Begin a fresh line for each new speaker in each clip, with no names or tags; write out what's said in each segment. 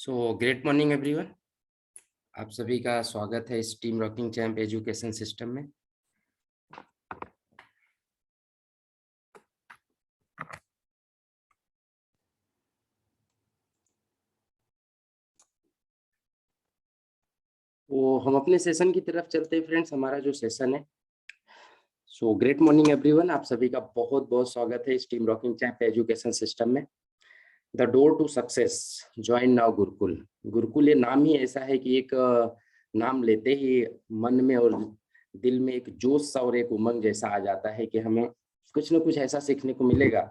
Great morning everyone. आप सभी का स्वागत है इस team rocking champ education system में। तो हम अपने सेशन की तरफ चलते हैं फ्रेंड्स। हमारा जो सेशन है ग्रेट मॉर्निंग एवरीवन, आप सभी का बहुत बहुत स्वागत है इस team rocking champ education system में। The door to success, join now Gurukul. Gurukul ये नाम ही ऐसा है कि एक नाम लेते ही मन में और दिल में एक जोश सा और एक उमंग जैसा आ जाता है कि हमें कुछ ना कुछ ऐसा सीखने को मिलेगा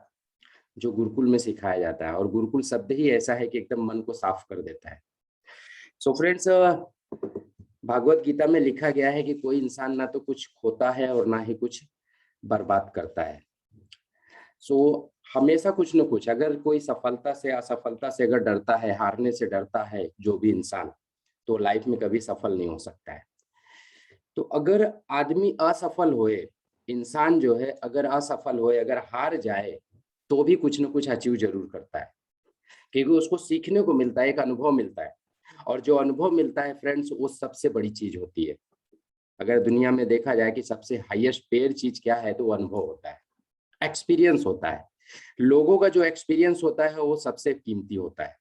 जो गुरुकुल में सिखाया जाता है। और गुरुकुल शब्द ही ऐसा है कि एकदम मन को साफ कर देता है। फ्रेंड्स, भागवत गीता में लिखा गया है कि कोई इंसान ना तो कुछ खोता है और ना ही कुछ बर्बाद करता है। हमेशा कुछ न कुछ, अगर कोई सफलता से असफलता से अगर डरता है, हारने से डरता है जो भी इंसान, तो लाइफ में कभी सफल नहीं हो सकता है। तो अगर आदमी असफल होए, इंसान जो है अगर असफल होए, अगर हार जाए, तो भी कुछ न कुछ अचीव जरूर करता है, क्योंकि उसको सीखने को मिलता है, एक अनुभव मिलता है। और जो अनुभव मिलता है फ्रेंड्स, वो सबसे बड़ी चीज होती है। अगर दुनिया में देखा जाए कि सबसे हाईएस्ट पेड चीज क्या है, तो वो अनुभव होता है, एक्सपीरियंस होता है। लोगों का जो एक्सपीरियंस होता है वो सबसे कीमती होता है।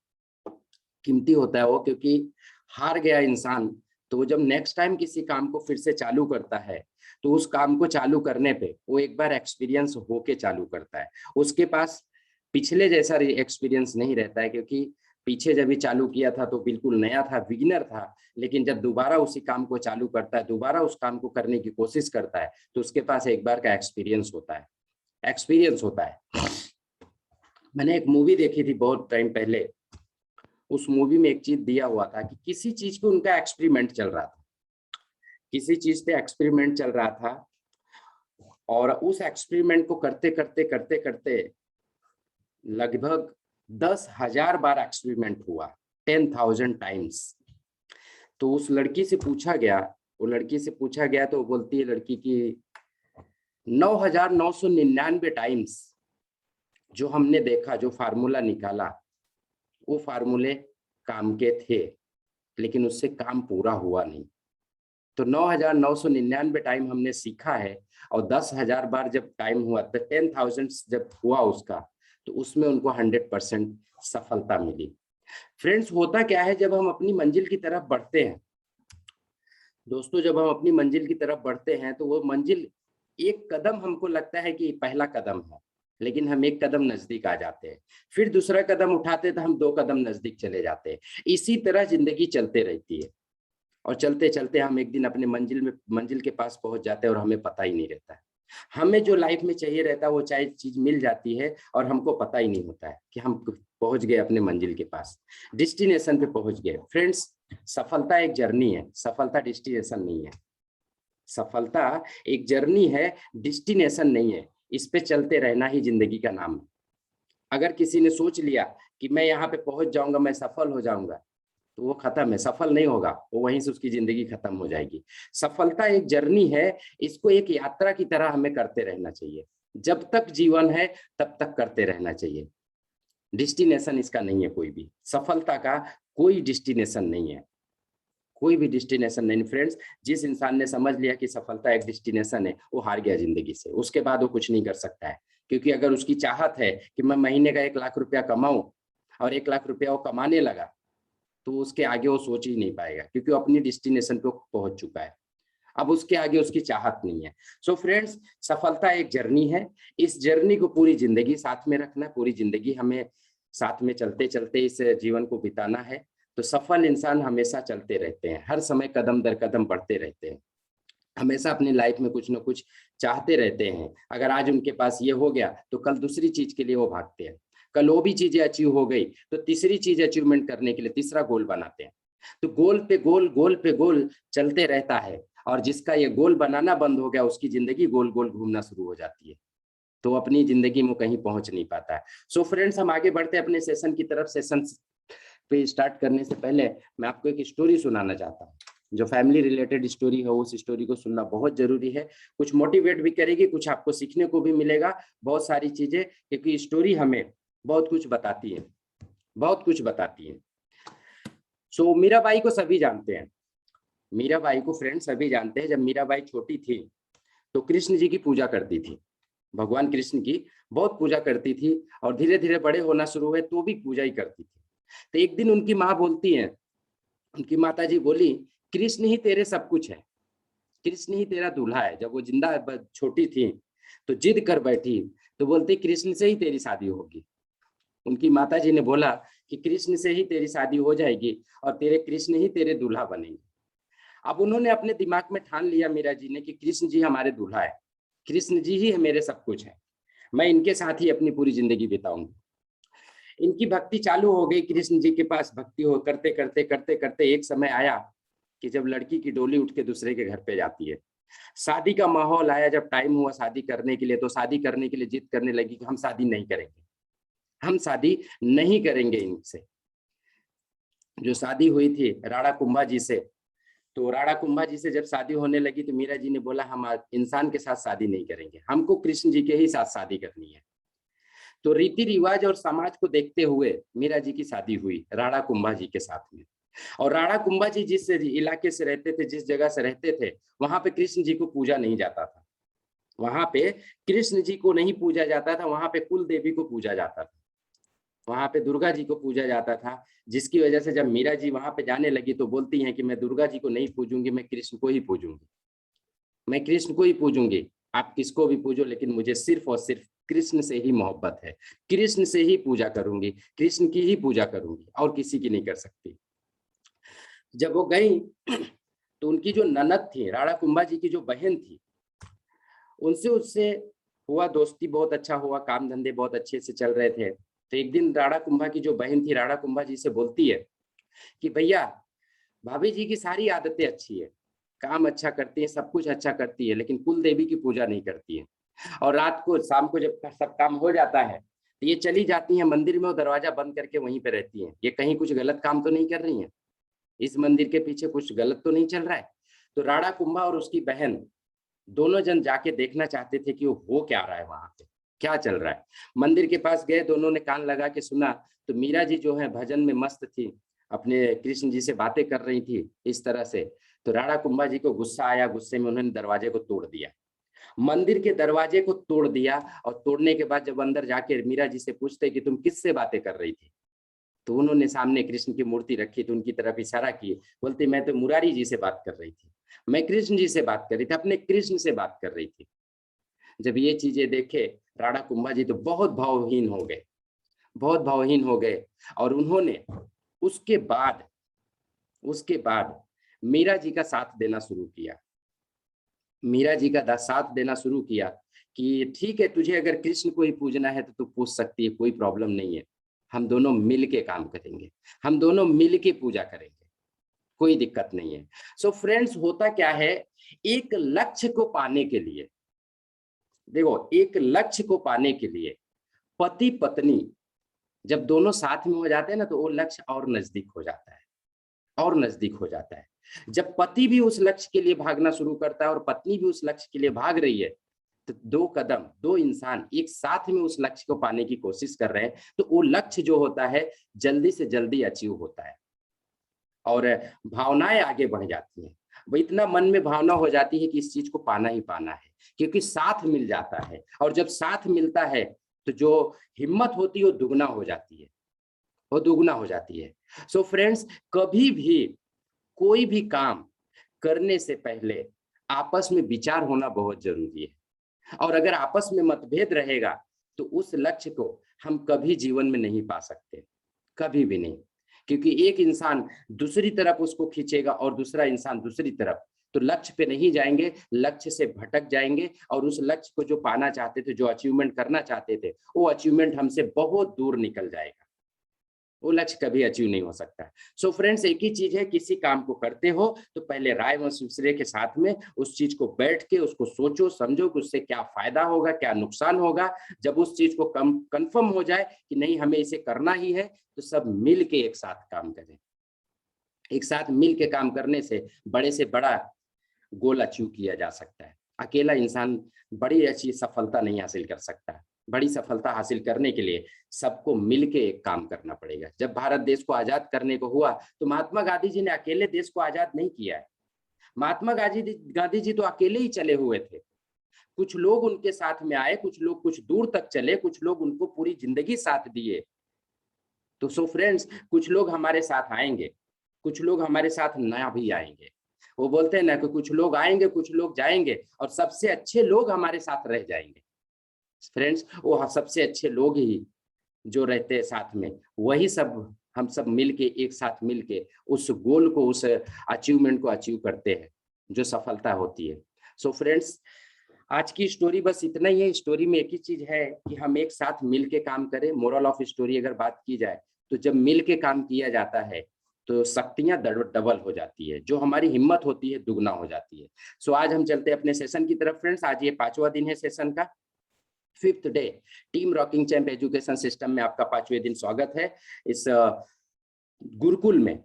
कीमती होता है वो, क्योंकि हार गया इंसान, तो वो जब नेक्स्ट टाइम किसी काम को फिर से चालू करता है, तो उस काम को चालू करने पे वो एक बार एक्सपीरियंस होके चालू करता है। उसके पास पिछले जैसा एक्सपीरियंस नहीं रहता है, क्योंकि पीछे जब भी चालू किया था तो बिल्कुल नया था, बिगिनर था। लेकिन जब दोबारा उसी काम को चालू करता है, दोबारा उस काम को करने की कोशिश करता है, तो उसके पास एक बार का एक्सपीरियंस होता है, एक्सपीरियंस होता है। मैंने एक मूवी देखी थी बहुत टाइम पहले। उस मूवी में एक चीज दिया हुआ था कि किसी चीज पे उनका एक्सपेरिमेंट चल रहा था, किसी चीज पे एक्सपेरिमेंट चल रहा था, और उस एक्सपेरिमेंट को करते करते करते करते लगभग 10,000 बार एक्सपेरिमेंट हुआ, 10,000 टाइम्स। तो उस लड़की से पूछा गया, वो लड़की से पूछा गया, तो वो बोलती है लड़की की 9,999 टाइम्स जो हमने देखा, जो फार्मूला निकाला, वो फार्मूले काम के थे, लेकिन उससे काम पूरा हुआ नहीं। तो 9,999 टाइम हमने सीखा है, और 10,000 बार जब टाइम हुआ, तो 10,000 जब हुआ उसका, तो उसमें उनको 100% सफलता मिली। फ्रेंड्स, होता क्या है जब हम अपनी मंजिल की तरफ बढ़ते हैं, दोस्तों, जब हम अपनी मंजिल की तरफ बढ़ते हैं, तो वो मंजिल एक कदम हमको लगता है कि पहला कदम है, लेकिन हम एक कदम नजदीक आ जाते हैं। फिर दूसरा कदम उठाते तो हम 2 कदम नजदीक चले जाते हैं। इसी तरह जिंदगी चलते रहती है, और चलते चलते हम एक दिन अपने मंजिल के पास पहुंच जाते हैं, और हमें पता ही नहीं रहता है। हमें जो लाइफ में चाहिए रहता है वो चाहे चीज मिल जाती है, और हमको पता ही नहीं होता है कि हम पहुंच गए अपने मंजिल के पास, डेस्टिनेशन पे पहुंच गए। फ्रेंड्स, सफलता एक जर्नी है, सफलता डेस्टिनेशन नहीं है। सफलता एक जर्नी है, डेस्टिनेशन नहीं है। इस पे चलते रहना ही जिंदगी का नाम है। अगर किसी ने सोच लिया कि मैं यहाँ पे पहुंच जाऊंगा, मैं सफल हो जाऊंगा, तो वो खत्म है, सफल नहीं होगा, वो वहीं से उसकी जिंदगी खत्म हो जाएगी। सफलता एक जर्नी है, इसको एक यात्रा की तरह हमें करते रहना चाहिए। जब तक जीवन है तब तक करते रहना चाहिए। डेस्टिनेशन इसका नहीं है, कोई भी सफलता का कोई डेस्टिनेशन नहीं है, कोई भी डेस्टिनेशन नहीं। फ्रेंड्स, जिस इंसान ने समझ लिया कि सफलता एक डेस्टिनेशन है, वो हार गया जिंदगी से। उसके बाद वो कुछ नहीं कर सकता है, क्योंकि अगर उसकी चाहत है कि मैं महीने का 1 लाख रुपया कमाऊं, और 1 लाख रुपया वो कमाने लगा, तो उसके आगे वो सोच ही नहीं पाएगा, क्योंकि वो अपनी डेस्टिनेशन पे पहुंच चुका है। अब उसके आगे उसकी चाहत नहीं है। फ्रेंड्स, सफलता एक जर्नी है। इस जर्नी को पूरी जिंदगी साथ में रखना, पूरी जिंदगी हमें साथ में चलते चलते इस जीवन को बिताना है। तो सफल इंसान हमेशा चलते रहते हैं, हर समय कदम दर कदम बढ़ते रहते हैं, हमेशा अपनी लाइफ में कुछ ना कुछ चाहते रहते हैं। अगर आज उनके पास ये हो गया, तो कल दूसरी चीज के लिए वो भागते हैं। कल वो भी चीजें अचीव हो गई, तो तीसरी चीज अचीवमेंट करने के लिए तीसरा गोल बनाते हैं। तो गोल पे गोल, गोल पे गोल चलते रहता है, और जिसका ये गोल बनाना बंद हो गया, उसकी जिंदगी गोल गोल घूमना शुरू हो जाती है, तो अपनी जिंदगी में कहीं पहुंच नहीं पाता है। फ्रेंड्स, हम आगे बढ़ते हैं अपने सेशन की तरफ। सेशन पे स्टार्ट करने से पहले मैं आपको एक स्टोरी सुनाना चाहता हूँ, जो फैमिली रिलेटेड स्टोरी है। उस स्टोरी को सुनना बहुत जरूरी है, कुछ मोटिवेट भी करेगी, कुछ आपको सीखने को भी मिलेगा, बहुत सारी चीजें, क्योंकि स्टोरी हमें बहुत कुछ बताती है, बहुत कुछ बताती है। सो मीराबाई को सभी जानते हैं, मीराबाई को फ्रेंड सभी जानते हैं। जब मीराबाई छोटी थी तो कृष्ण जी की पूजा करती थी, भगवान कृष्ण की बहुत पूजा करती थी, और धीरे धीरे बड़े होना शुरू हुए तो भी पूजा ही करती थी। तो एक दिन उनकी माँ बोलती है, उनकी माता जी बोली, कृष्ण ही तेरे सब कुछ है, कृष्ण ही तेरा दूल्हा है। जब वो जिंदा छोटी थी तो जिद कर बैठी, तो बोलती कृष्ण से ही तेरी शादी होगी। उनकी माता जी ने बोला कि कृष्ण से ही तेरी शादी हो जाएगी और तेरे कृष्ण ही तेरे दूल्हा बनेंगे। अब उन्होंने अपने दिमाग में ठान लिया मीरा जी ने कि कृष्ण जी हमारे दूल्हा है, कृष्ण जी ही मेरे सब कुछ है, मैं इनके साथ ही अपनी पूरी जिंदगी बिताऊंगी। इनकी भक्ति चालू हो गई, कृष्ण जी के पास भक्ति हो करते करते करते करते एक समय आया कि जब लड़की की डोली उठ के दूसरे के घर पे जाती है, शादी का माहौल आया, जब टाइम हुआ शादी करने के लिए, तो शादी करने के लिए जिद करने लगी कि हम शादी नहीं करेंगे, हम शादी नहीं करेंगे इनसे। जो शादी हुई थी राणा कुंभा जी से, तो राणा कुंभा जी से जब शादी होने लगी तो मीरा जी ने बोला हम इंसान के साथ शादी नहीं करेंगे, हमको कृष्ण जी के ही साथ शादी करनी है। तो रीति रिवाज और समाज को देखते हुए मीरा जी की शादी हुई राणा कुंभा जी के साथ में। और राणा कुंभा जी जिस इलाके से रहते थे, जिस जगह से रहते थे, वहां पे कृष्ण जी को पूजा नहीं जाता था, वहां पे कृष्ण जी को नहीं पूजा जाता था, वहां पे कुल देवी को पूजा जाता था, वहां पे दुर्गा जी को पूजा जाता था। जिसकी वजह से जब मीरा जी वहां पे जाने लगी तो बोलती हैं कि मैं दुर्गा जी को नहीं पूजूंगी, मैं कृष्ण को ही पूजूंगी, मैं कृष्ण को ही पूजूंगी, आप किसको भी पूजो लेकिन मुझे सिर्फ और सिर्फ कृष्ण से ही मोहब्बत है, कृष्ण से ही पूजा करूंगी, कृष्ण की ही पूजा करूंगी और किसी की नहीं कर सकती। जब वो गई तो उनकी जो ननद थी, राणा कुंभा जी की जो बहन थी, उनसे उससे हुआ दोस्ती, बहुत अच्छा हुआ, काम धंधे बहुत अच्छे से चल रहे थे। तो एक दिन राणा कुंभा की जो बहन थी, राणा कुंभा जी से बोलती है कि भैया, भाभी जी की सारी आदतें अच्छी है, काम अच्छा करती है, सब कुछ अच्छा करती है, लेकिन कुल देवी की पूजा नहीं करती है। और रात को शाम को जब सब काम हो जाता है तो ये चली जाती है मंदिर में और दरवाजा बंद करके वहीं पे रहती है। ये कहीं कुछ गलत काम तो नहीं कर रही है, इस मंदिर के पीछे कुछ गलत तो नहीं चल रहा है। तो राणा कुंभा और उसकी बहन दोनों जन जाके देखना चाहते थे कि वो हो क्या रहा है, वहां पे क्या चल रहा है। मंदिर के पास गए, दोनों ने कान लगा के सुना तो मीरा जी जो है भजन में मस्त थी, अपने कृष्ण जी से बातें कर रही थी इस तरह से। तो राणा कुंभा जी को गुस्सा आया, गुस्से में उन्होंने दरवाजे को तोड़ दिया, मंदिर के दरवाजे को तोड़ दिया। और तोड़ने के बाद जब अंदर जाके मीरा जी से पूछते कि तुम किससे बातें कर रही थी, तो उन्होंने सामने कृष्ण की मूर्ति रखी तो उनकी तरफ इशारा किए, बोलते मैं तो मुरारी जी से बात कर रही थी, मैं कृष्ण जी से बात कर रही थी, अपने कृष्ण से बात कर रही थी। जब ये चीजें देखे राणा कुंभा जी तो बहुत भावहीन हो गए, बहुत भावहीन हो गए। और उन्होंने उसके बाद मीरा जी का साथ देना शुरू किया, मीरा जी का साथ देना शुरू किया कि ठीक है, तुझे अगर कृष्ण को ही पूजना है तो तू पूछ सकती है, कोई प्रॉब्लम नहीं है, हम दोनों मिल के काम करेंगे, हम दोनों मिल के पूजा करेंगे, कोई दिक्कत नहीं है। सो फ्रेंड्स, होता क्या है, एक लक्ष्य को पाने के लिए, देखो एक लक्ष्य को पाने के लिए पति पत्नी जब दोनों साथ में हो जाते हैं ना, तो वो लक्ष्य और नजदीक हो जाता है, और नजदीक हो जाता है। जब पति भी उस लक्ष्य के लिए भागना शुरू करता है और पत्नी भी उस लक्ष्य के लिए भाग रही है, तो दो कदम, दो इंसान एक साथ में उस लक्ष्य को पाने की कोशिश कर रहे हैं, तो वो लक्ष्य जो होता है जल्दी से जल्दी अचीव होता है और भावनाएं आगे बढ़ जाती हैं। वो इतना मन में भावना हो जाती है कि इस चीज को पाना ही पाना है, क्योंकि साथ मिल जाता है। और जब साथ मिलता है तो जो हिम्मत होती है वो दुगना हो जाती है, वो दुगना हो जाती है। सो फ्रेंड्स, कभी भी कोई भी काम करने से पहले आपस में विचार होना बहुत जरूरी है। और अगर आपस में मतभेद रहेगा तो उस लक्ष्य को हम कभी जीवन में नहीं पा सकते, कभी भी नहीं। क्योंकि एक इंसान दूसरी तरफ उसको खींचेगा और दूसरा इंसान दूसरी तरफ, तो लक्ष्य पे नहीं जाएंगे, लक्ष्य से भटक जाएंगे और उस लक्ष्य को जो पाना चाहते थे, जो अचीवमेंट करना चाहते थे, वो अचीवमेंट हमसे बहुत दूर निकल जाएगा, वो लक्ष्य कभी अचीव नहीं हो सकता है। सो फ्रेंड्स, एक ही चीज है, किसी काम को करते हो तो पहले राय मशविरे के साथ में उस चीज को बैठ के उसको सोचो समझो कि उससे क्या फायदा होगा, क्या नुकसान होगा। जब उस चीज को कंफर्म हो जाए कि नहीं हमें इसे करना ही है, तो सब मिल के एक साथ काम करें। एक साथ मिल के काम करने से बड़ा गोल अचीव किया जा सकता है। अकेला इंसान बड़ी अच्छी सफलता नहीं हासिल कर सकता है। बड़ी सफलता हासिल करने के लिए सबको मिलके एक काम करना पड़ेगा। जब भारत देश को आजाद करने को हुआ तो महात्मा गांधी जी ने अकेले देश को आजाद नहीं किया है। महात्मा गांधी जी तो अकेले ही चले हुए थे। कुछ लोग उनके साथ में आए, कुछ लोग कुछ दूर तक चले, कुछ लोग उनको पूरी जिंदगी साथ दिए। तो सो फ्रेंड्स, कुछ लोग हमारे साथ आएंगे, कुछ लोग हमारे साथ नया भी आएंगे। वो बोलते हैं ना कि कुछ लोग आएंगे, कुछ लोग जाएंगे, और सबसे अच्छे लोग हमारे साथ रह जाएंगे। फ्रेंड्स, वो सबसे अच्छे लोग ही जो रहते हैं साथ में, वही सब हम सब मिलके एक साथ मिलके उस गोल को, उस अचीवमेंट को अचीव करते हैं, जो सफलता होती है। सो फ्रेंड्स, आज की स्टोरी बस इतना ही है। स्टोरी में एक ही चीज है कि हम एक साथ मिलके काम करें। मोरल ऑफ स्टोरी अगर बात की जाए तो जब मिलके काम किया जाता है तो शक्तियां डबल हो जाती है, जो हमारी हिम्मत होती है दुगना हो जाती है। सो आज हम चलते हैं अपने सेशन की तरफ फ्रेंड्स। आज ये 5वां दिन है सेशन का, 5th day. Team rocking champ education system में आपका 5वें दिन स्वागत है। इस गुरुकुल में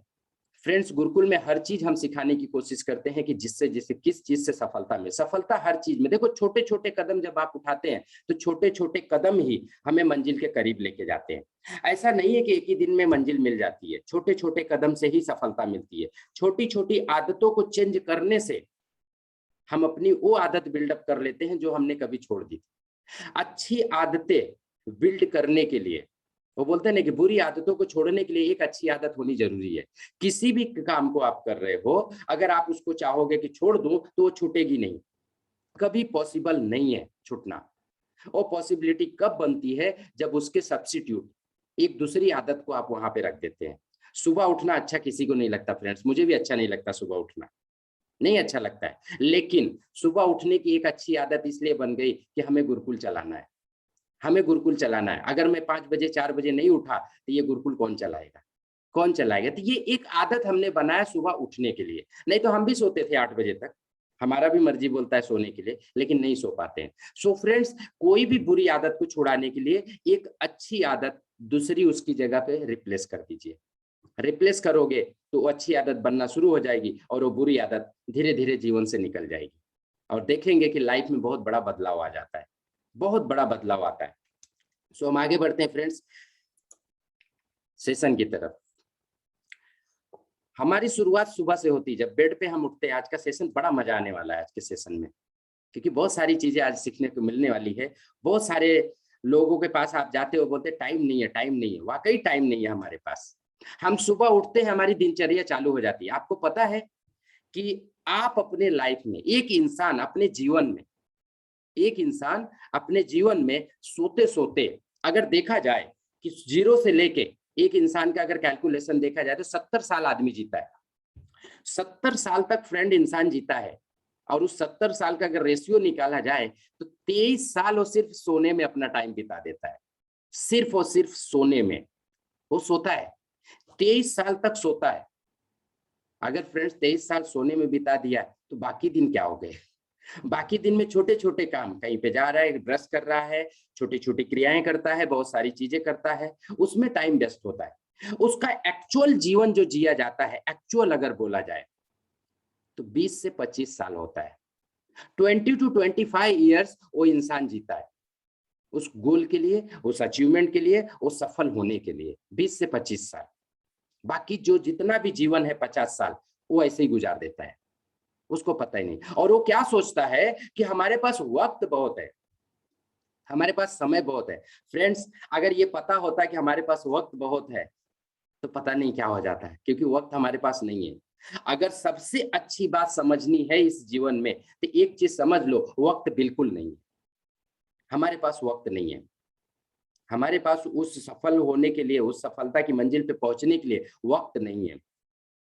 फ्रेंड्स, गुरुकुल में हर चीज हम सिखाने की कोशिश करते हैं कि जिससे किस चीज से सफलता में, सफलता हर चीज में। देखो, छोटे छोटे कदम जब आप उठाते हैं तो छोटे छोटे कदम ही हमें मंजिल के करीब लेके जाते हैं। ऐसा नहीं है कि एक ही दिन में मंजिल मिल जाती है, छोटे छोटे कदम से ही सफलता मिलती है। छोटी छोटी आदतों को चेंज करने से हम अपनी वो आदत बिल्डअप कर लेते हैं जो हमने कभी छोड़ दी थी। अच्छी आदतें बिल्ड करने के लिए, वो बोलते हैं ना कि बुरी आदतों को छोड़ने के लिए एक अच्छी आदत होनी जरूरी है। किसी भी काम को आप कर रहे हो, अगर आप उसको चाहोगे कि छोड़ दूं तो वो छूटेगी नहीं, कभी पॉसिबल नहीं है छूटना। और पॉसिबिलिटी कब बनती है, जब उसके सब्स्टिट्यूट एक दूसरी आदत को आप वहां पे रख देते हैं। सुबह उठना अच्छा किसी को नहीं लगता फ्रेंड्स, मुझे भी अच्छा नहीं लगता सुबह उठना, नहीं अच्छा लगता है। लेकिन सुबह उठने की एक अच्छी आदत इसलिए बन गई कि हमें गुरुकुल चलाना है, हमें गुरुकुल चलाना है। अगर मैं 5 बजे 4 बजे नहीं उठा तो ये गुरुकुल कौन चलाएगा, कौन चलाएगा? तो ये एक आदत हमने बनाया सुबह उठने के लिए। नहीं तो हम भी सोते थे 8 बजे तक, हमारा भी मर्जी बोलता है सोने के लिए, लेकिन नहीं सो पाते हैं। सो फ्रेंड्स, कोई भी बुरी आदत को छुड़ाने के लिए एक अच्छी आदत दूसरी उसकी जगह पे रिप्लेस कर दीजिए। रिप्लेस करोगे तो वो अच्छी आदत बनना शुरू हो जाएगी और वो बुरी आदत धीरे धीरे जीवन से निकल जाएगी, और देखेंगे कि लाइफ में बहुत बड़ा बदलाव आ जाता है, बहुत बड़ा बदलाव आता है। सो हम आगे बढ़ते हैं फ्रेंड्स सेशन की तरफ। हमारी शुरुआत सुबह से होती है, जब बेड पे हम उठते हैं। आज का सेशन बड़ा मजा आने वाला है आज के सेशन में, क्योंकि बहुत सारी चीजें आज सीखने को मिलने वाली है। बहुत सारे लोगों के पास आप जाते हो, बोलते टाइम नहीं है, टाइम नहीं है। वाकई टाइम नहीं है हमारे पास। हम सुबह उठते हैं, हमारी दिनचर्या चालू हो जाती है। आपको पता है कि आप अपने लाइफ में, एक इंसान अपने जीवन में, एक इंसान अपने जीवन में सोते सोते, अगर देखा जाए कि 0 से लेके एक इंसान का अगर कैलकुलेशन देखा जाए तो 70 साल आदमी जीता है। 70 साल तक फ्रेंड इंसान जीता है, और उस 70 साल का अगर रेशियो निकाला जाए तो 23 साल वो सिर्फ सोने में अपना टाइम बिता देता है। सिर्फ और सिर्फ सोने में वो सोता है, 23 साल तक सोता है। अगर फ्रेंड्स 23 साल सोने में बिता दिया तो बाकी दिन क्या हो गए? बाकी दिन में छोटे छोटे काम, कहीं पे जा रहा है, ब्रश कर रहा है, छोटी छोटी क्रियाएं करता है, बहुत सारी चीजें करता है, उसमें टाइम व्यस्त होता है। उसका एक्चुअल जीवन जो जिया जाता है, एक्चुअल अगर बोला जाए तो 20 से 25 साल होता है। 20 to 25 ईयर्स वो इंसान जीता है उस गोल के लिए, उस अचीवमेंट के लिए, वो सफल होने के लिए। 20 से 25 साल, बाकी जो जितना भी जीवन है 50 साल वो ऐसे ही गुजार देता है, उसको पता ही नहीं। और वो क्या सोचता है कि हमारे पास वक्त बहुत है, हमारे पास समय बहुत है। फ्रेंड्स, अगर ये पता होता कि हमारे पास वक्त बहुत है तो पता नहीं क्या हो जाता है, क्योंकि वक्त हमारे पास नहीं है। अगर सबसे अच्छी बात समझनी है इस जीवन में तो एक चीज समझ लो, वक्त बिल्कुल नहीं है, हमारे पास वक्त नहीं है। हमारे पास उस सफल होने के लिए, उस सफलता की मंजिल पे पहुंचने के लिए वक्त नहीं है,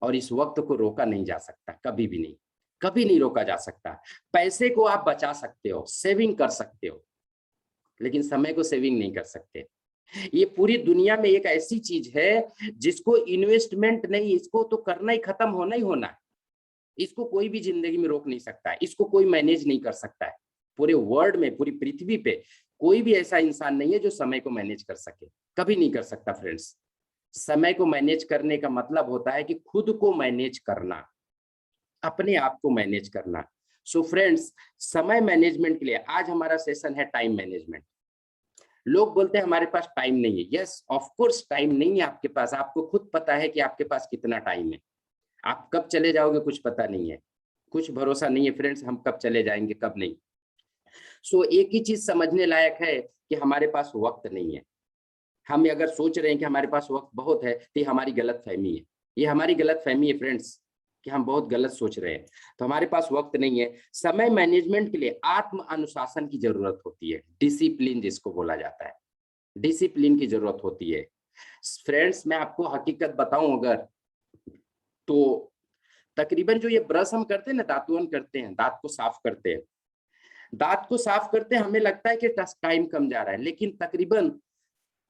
और इस वक्त को रोका नहीं जा सकता, कभी भी नहीं, कभी नहीं रोका जा सकता। पैसे को आप बचा सकते हो, सेविंग कर सकते हो, लेकिन समय को सेविंग नहीं कर सकते। ये पूरी दुनिया में एक ऐसी चीज है जिसको इन्वेस्टमेंट नहीं, इसको तो करना ही, खत्म होना ही होना है। इसको कोई भी जिंदगी में रोक नहीं सकता है, इसको कोई मैनेज नहीं कर सकता है। पूरे वर्ल्ड में, पूरी पृथ्वी पे कोई भी ऐसा इंसान नहीं है जो समय को मैनेज कर सके, कभी नहीं कर सकता फ्रेंड्स। समय को मैनेज करने का मतलब होता है कि खुद को मैनेज करना, अपने आप को मैनेज करना। सो फ्रेंड्स, समय मैनेजमेंट के लिए आज हमारा सेशन है टाइम मैनेजमेंट। लोग बोलते हैं हमारे पास टाइम नहीं है। यस ऑफ कोर्स टाइम नहीं है आपके पास, आपको खुद पता है कि आपके पास कितना टाइम है। आप कब चले जाओगे कुछ पता नहीं है, कुछ भरोसा नहीं है फ्रेंड्स, हम कब चले जाएंगे कब नहीं। सो एक ही चीज समझने लायक है कि हमारे पास वक्त नहीं है। हम अगर सोच रहे हैं कि हमारे पास वक्त बहुत है तो ये हमारी गलत फहमी है, ये हमारी गलत फहमी है फ्रेंड्स, कि हम बहुत गलत सोच रहे हैं। तो हमारे पास वक्त नहीं है। समय मैनेजमेंट के लिए आत्म अनुशासन की जरूरत होती है, डिसिप्लिन जिसको बोला जाता है, डिसिप्लिन की जरूरत होती है। फ्रेंड्स मैं आपको हकीकत बताऊं अगर, तो तकरीबन जो ये ब्रश हम करते हैं ना, दातुन करते हैं, दांत को साफ करते हैं, दांत को साफ करते हैं, हमें लगता है कि टाइम कम जा रहा है, लेकिन तकरीबन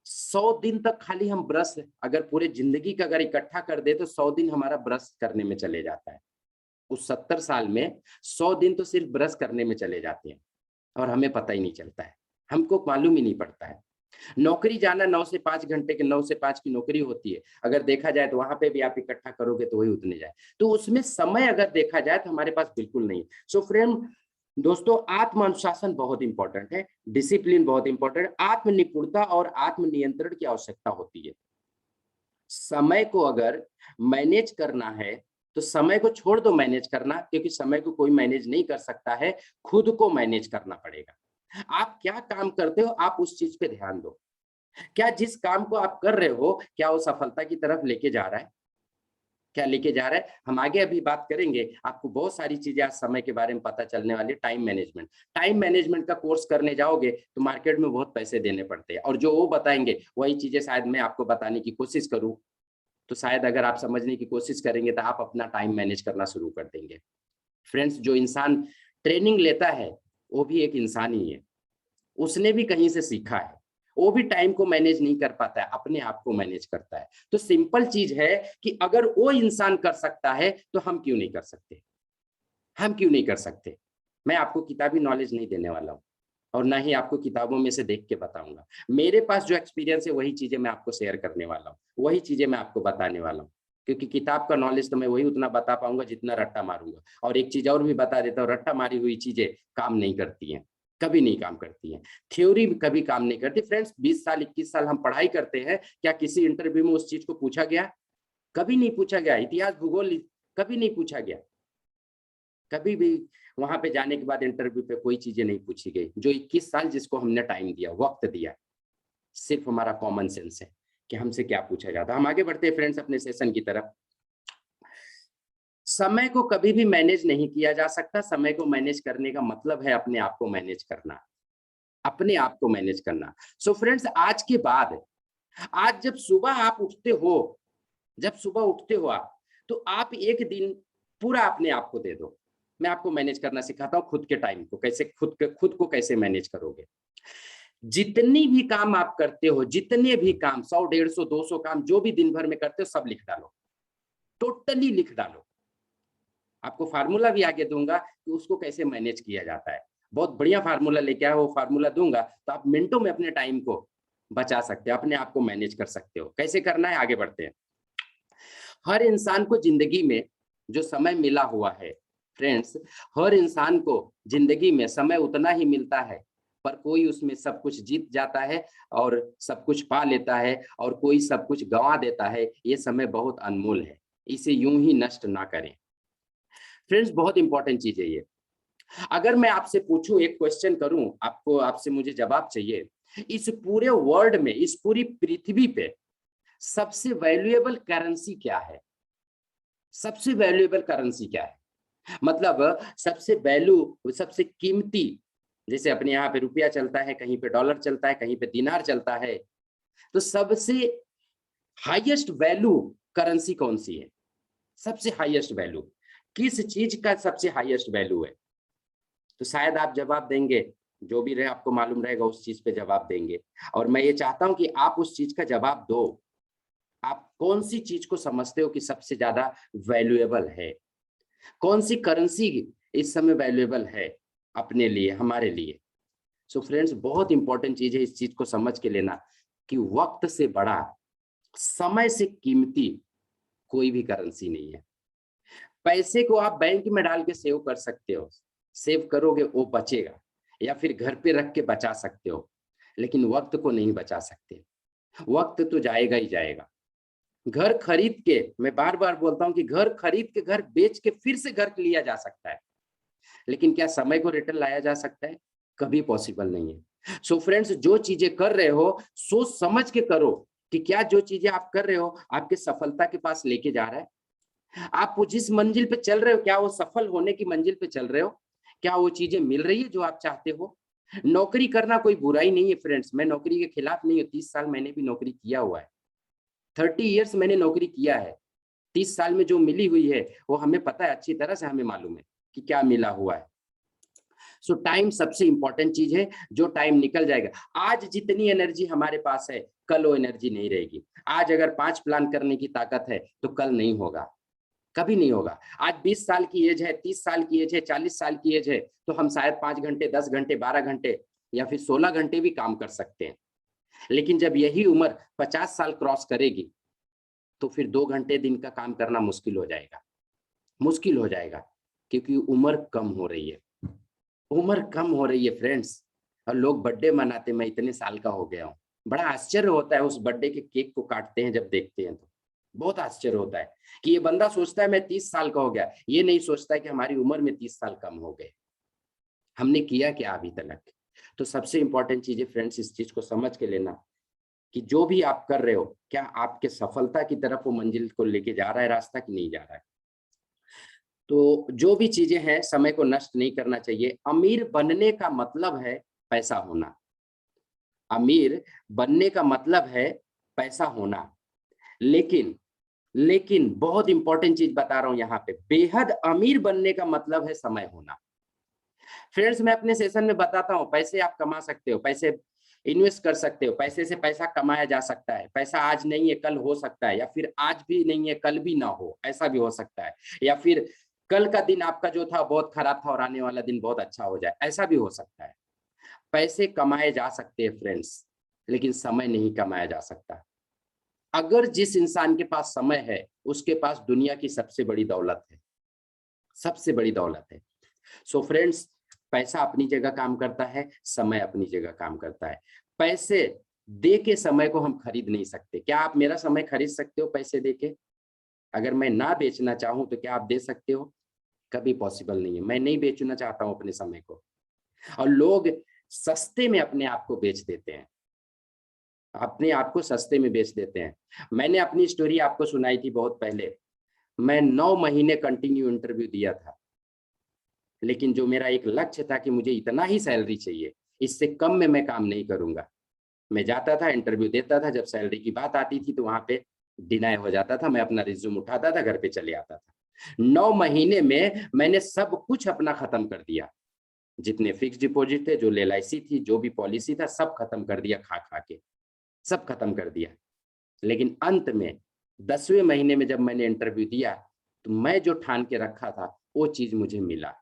100 दिन तक खाली हम ब्रश, अगर पूरे जिंदगी का अगर इकट्ठा कर दे तो 100 दिन हमारा ब्रश करने में चले जाता है। उस 70 साल में 100 दिन तो सिर्फ ब्रश करने में चले जाते हैं और हमें पता ही नहीं चलता है, हमको मालूम ही नहीं पड़ता है। नौकरी जाना 9 से 5 घंटे के, 9 से 5 की नौकरी होती है, अगर देखा जाए तो वहां पे भी आप इकट्ठा करोगे तो वही उतने जाए, तो उसमें समय अगर देखा जाए तो हमारे पास बिल्कुल नहीं। सो फ्रेंड दोस्तों, आत्म अनुशासन बहुत इंपॉर्टेंट है, डिसिप्लिन बहुत इंपॉर्टेंट है, आत्म निपुणता और आत्म नियंत्रण की आवश्यकता होती है। समय को अगर मैनेज करना है तो समय को छोड़ दो मैनेज करना, क्योंकि समय को कोई मैनेज नहीं कर सकता है, खुद को मैनेज करना पड़ेगा। आप क्या काम करते हो आप उस चीज पे ध्यान दो, क्या जिस काम को आप कर रहे हो क्या वो सफलता की तरफ लेके जा रहा है, क्या लेके जा रहा है। हम आगे अभी बात करेंगे, आपको बहुत सारी चीजें आज समय के बारे में पता चलने वाली है। टाइम मैनेजमेंट का कोर्स करने जाओगे तो मार्केट में बहुत पैसे देने पड़ते हैं, और जो वो बताएंगे वही चीजें शायद मैं आपको बताने की कोशिश करूं, तो शायद अगर आप समझने की कोशिश करेंगे तो आप अपना टाइम मैनेज करना शुरू कर देंगे। फ्रेंड्स जो इंसान ट्रेनिंग लेता है वो भी एक इंसान ही है, उसने भी कहीं से सीखा है, वो भी टाइम को मैनेज नहीं कर पाता है, अपने आप को मैनेज करता है। तो सिंपल चीज है कि अगर वो इंसान कर सकता है तो हम क्यों नहीं कर सकते, हम क्यों नहीं कर सकते। मैं आपको किताबी नॉलेज नहीं देने वाला हूँ और ना ही आपको किताबों में से देख के बताऊंगा, मेरे पास जो एक्सपीरियंस है वही चीजें मैं आपको शेयर करने वाला हूँ, वही चीजें मैं आपको बताने वाला हूँ। क्योंकि किताब का नॉलेज तो मैं वही उतना बता पाऊंगा जितना रट्टा मारूंगा। और एक चीज और भी बता देता हूँ, रट्टा मारी हुई चीजें काम नहीं करती हैं, कभी नहीं काम करती हैं, थ्योरी कभी काम नहीं करती। फ्रेंड्स 20 साल 21 साल हम पढ़ाई करते हैं, क्या किसी इंटरव्यू में उस चीज को पूछा गया? कभी नहीं पूछा गया। इतिहास भूगोल कभी नहीं पूछा गया, कभी भी वहां पे जाने के बाद इंटरव्यू पे कोई चीजें नहीं पूछी गई। जो 21 साल जिसको हमने टाइम दिया, वक्त दिया, सिर्फ हमारा कॉमन सेंस है कि हमसे क्या पूछा जाता। हम आगे बढ़ते हैं फ्रेंड्स अपने सेशन की तरफ। समय को कभी भी मैनेज नहीं किया जा सकता, समय को मैनेज करने का मतलब है अपने आप को मैनेज करना, अपने आप को मैनेज करना। सो फ्रेंड्स आज के बाद, आज जब सुबह आप उठते हो, जब सुबह उठते हो आप, तो आप एक दिन पूरा अपने आप को दे दो। मैं आपको मैनेज करना सिखाता हूँ, खुद के टाइम को कैसे, खुद को कैसे मैनेज करोगे। जितनी भी काम आप करते हो, जितने भी काम 100 150 200 काम जो भी दिन भर में करते हो सब लिख डालो, टोटली लिख डालो। आपको फार्मूला भी आगे दूंगा कि उसको कैसे मैनेज किया जाता है, बहुत बढ़िया फार्मूला लेके आया, वो फार्मूला दूंगा तो आप मिनटों में अपने टाइम को बचा सकते हो, अपने आप को मैनेज कर सकते हो। कैसे करना है आगे बढ़ते हैं। हर इंसान को जिंदगी में जो समय मिला हुआ है फ्रेंड्स, हर इंसान को जिंदगी में समय उतना ही मिलता है, पर कोई उसमें सब कुछ जीत जाता है और सब कुछ पा लेता है, और कोई सब कुछ गंवा देता है। ये समय बहुत अनमोल है, इसे यूं ही नष्ट ना करें। फ्रेंड्स बहुत इंपॉर्टेंट चीज है ये। अगर मैं आपसे पूछूं, एक क्वेश्चन करूं आपको, आपसे मुझे जवाब चाहिए, इस पूरे वर्ल्ड में, इस पूरी पृथ्वी पे सबसे वैल्यूएबल करेंसी क्या है? सबसे वैल्यूएबल करेंसी क्या है? मतलब सबसे वैल्यू, सबसे कीमती, जैसे अपने यहाँ पे रुपया चलता है, कहीं पे डॉलर चलता है, कहीं पे दिनार चलता है, तो सबसे हाईएस्ट वैल्यू करेंसी कौन सी है? सबसे हाईएस्ट वैल्यू किस चीज का सबसे हाईएस्ट वैल्यू है? तो शायद आप जवाब देंगे, जो भी रहे आपको मालूम रहेगा उस चीज पे जवाब देंगे, और मैं ये चाहता हूं कि आप उस चीज का जवाब दो। आप कौन सी चीज को समझते हो कि सबसे ज्यादा वैल्यूएबल है? कौन सी करेंसी इस समय वैल्यूएबल है अपने लिए, हमारे लिए? सो फ्रेंड्स बहुत इंपॉर्टेंट चीज है, इस चीज को समझ के लेना कि वक्त से बड़ा, समय से कीमती कोई भी करेंसी नहीं है। पैसे को आप बैंक में डाल के सेव कर सकते हो, सेव करोगे वो बचेगा, या फिर घर पे रख के बचा सकते हो, लेकिन वक्त को नहीं बचा सकते। वक्त तो जाएगा ही जाएगा। घर खरीद के, मैं बार बार बोलता हूं कि घर खरीद के, घर बेच के फिर से घर लिया जा सकता है, लेकिन क्या समय को रिटर्न लाया जा सकता है? कभी पॉसिबल नहीं है। सो फ्रेंड्स, जो चीजें कर रहे हो सोच समझ के करो कि क्या जो चीजें आप कर रहे हो आपके सफलता के पास लेके जा रहा है। आप जिस मंजिल पे चल रहे हो, क्या वो सफल होने की मंजिल पे चल रहे हो? क्या वो चीजें मिल रही है जो आप चाहते हो? नौकरी करना कोई बुराई नहीं है फ्रेंड्स, मैं नौकरी के खिलाफ नहीं हूँ। 30 साल मैंने भी नौकरी किया हुआ है, 30 ईयर्स मैंने नौकरी किया है। 30 साल में जो मिली हुई है वो हमें पता है, अच्छी तरह से हमें मालूम है कि क्या मिला हुआ है। सो टाइम सबसे इंपॉर्टेंट चीज है। जो टाइम निकल जाएगा, आज जितनी एनर्जी हमारे पास है कल वो एनर्जी नहीं रहेगी। आज अगर 5 प्लान करने की ताकत है तो कल नहीं होगा, कभी नहीं होगा। आज 20 साल की एज है, 30 साल की एज है, 40 साल की एज है, तो हम शायद 5 घंटे, 10 घंटे, 12 घंटे या फिर 16 घंटे भी काम कर सकते हैं। लेकिन जब यही उम्र 50 साल क्रॉस करेगी तो फिर 2 घंटे दिन का काम करना मुश्किल हो जाएगा, मुश्किल हो जाएगा, क्योंकि उम्र कम हो रही है। उम्र कम हो रही है फ्रेंड्स, और लोग बर्थडे मनाते, मैं इतने साल का हो गया हूँ। बड़ा आश्चर्य होता है उस बर्थडे के केक को काटते हैं जब देखते हैं, तो बहुत आश्चर्य होता है कि ये बंदा सोचता है मैं 30 साल का हो गया, ये नहीं सोचता है कि हमारी उम्र में 30 साल कम हो गए। हमने किया क्या अभी तक? तो सबसे इंपॉर्टेंट चीज है फ्रेंड्स, इस चीज को समझ के लेना कि जो भी आप कर रहे हो, क्या आपके सफलता की तरफ वो मंजिल को लेके जा रहा है रास्ता, कि नहीं जा रहा है। तो जो भी चीजें हैं, समय को नष्ट नहीं करना चाहिए। अमीर बनने का मतलब है पैसा होना, अमीर बनने का मतलब है पैसा होना। लेकिन लेकिन बहुत इंपॉर्टेंट चीज बता रहा हूं यहाँ पे, बेहद अमीर बनने का मतलब है समय होना। फ्रेंड्स, मैं अपने सेशन में बताता हूँ, पैसे आप कमा सकते हो, पैसे इन्वेस्ट कर सकते हो, पैसे से पैसा कमाया जा सकता है। पैसा आज नहीं है कल हो सकता है, या फिर आज भी नहीं है कल भी ना हो, ऐसा भी हो सकता है। या फिर कल का दिन आपका जो था बहुत खराब था और आने वाला दिन बहुत अच्छा हो जाए, ऐसा भी हो सकता है। पैसे कमाए जा सकते हैं फ्रेंड्स, लेकिन समय नहीं कमाया जा सकता। अगर जिस इंसान के पास समय है उसके पास दुनिया की सबसे बड़ी दौलत है, सबसे बड़ी दौलत है। सो फ्रेंड्स, पैसा अपनी जगह काम करता है, समय अपनी जगह काम करता है। पैसे दे के समय को हम खरीद नहीं सकते। क्या आप मेरा समय खरीद सकते हो पैसे दे के? अगर मैं ना बेचना चाहूं तो क्या आप दे सकते हो? कभी पॉसिबल नहीं है। मैं नहीं बेचना चाहता हूं अपने समय को, और लोग सस्ते में अपने आप को बेच देते हैं, अपने आप को सस्ते में बेच देते हैं। मैंने अपनी स्टोरी आपको सुनाई थी बहुत पहले। मैं 9 महीने कंटिन्यू इंटरव्यू दिया था, लेकिन जो मेरा एक लक्ष्य था कि मुझे इतना ही सैलरी चाहिए, इससे कम में मैं काम नहीं करूंगा। मैं जाता था, इंटरव्यू देता था, जब सैलरी की बात आती थी तो वहां पे डिनाई हो जाता था। मैं अपना रिज्यूम उठाता था, घर पे चले आता था। 9 महीने में मैंने सब कुछ अपना खत्म कर दिया, जितने फिक्स डिपॉजिट थे, जो LIC थी, जो भी पॉलिसी था, सब खत्म कर दिया, खा खा के सब खत्म कर दिया। लेकिन अंत में 10वें महीने में जब मैंने इंटरव्यू दिया तो मैं जो ठान के रखा था वो चीज मुझे मिला,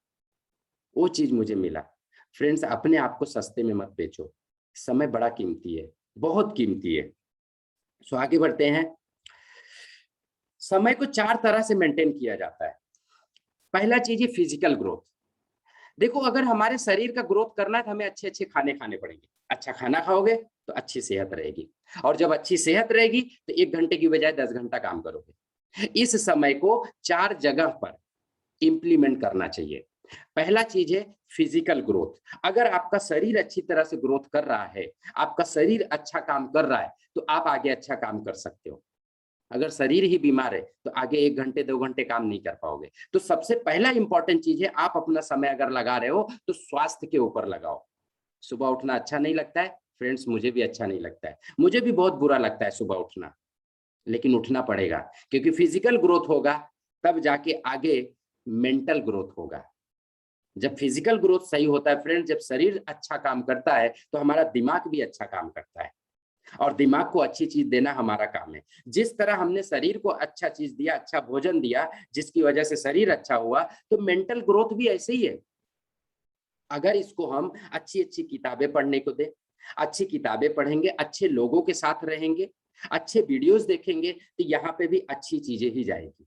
वो चीज मुझे मिला। फ्रेंड्स, अपने आप को सस्ते में मत बेचो, समय बड़ा कीमती है, बहुत कीमती है। सो आगे बढ़ते हैं। समय को 4 तरह से मेंटेन किया जाता है। पहला चीज है फिजिकल ग्रोथ। देखो, अगर हमारे शरीर का ग्रोथ करना है तो हमें अच्छे अच्छे खाने खाने पड़ेंगे। अच्छा खाना खाओगे तो अच्छी सेहत रहेगी, और जब अच्छी सेहत रहेगी तो 1 घंटे की बजाय 10 घंटा काम करोगे। इस समय को 4 जगह पर इंप्लीमेंट करना चाहिए। पहला चीज है फिजिकल ग्रोथ। अगर आपका शरीर अच्छी तरह से ग्रोथ कर रहा है, आपका शरीर अच्छा काम कर रहा है, तो आप आगे अच्छा काम कर सकते हो। अगर शरीर ही बीमार है तो आगे 1 घंटे 2 घंटे काम नहीं कर पाओगे। तो सबसे पहला इंपॉर्टेंट चीज है, आप अपना समय अगर लगा रहे हो तो स्वास्थ्य के ऊपर लगाओ। सुबह उठना अच्छा नहीं लगता है फ्रेंड्स, मुझे भी अच्छा नहीं लगता है, मुझे भी बहुत बुरा लगता है सुबह उठना, लेकिन उठना पड़ेगा, क्योंकि फिजिकल ग्रोथ होगा तब जाके आगे मेंटल ग्रोथ होगा। जब फिजिकल ग्रोथ सही होता है फ्रेंड, जब शरीर अच्छा काम करता है तो हमारा दिमाग भी अच्छा काम करता है, और दिमाग को अच्छी चीज देना हमारा काम है। जिस तरह हमने शरीर को अच्छा चीज दिया, अच्छा भोजन दिया, जिसकी वजह से शरीर अच्छा हुआ, तो मेंटल ग्रोथ भी ऐसे ही है। अगर इसको हम अच्छी अच्छी किताबें पढ़ने को दें, अच्छी किताबें पढ़ेंगे, अच्छे लोगों के साथ रहेंगे, अच्छे वीडियोस देखेंगे, तो यहाँ पे भी अच्छी चीजें ही जाएगी,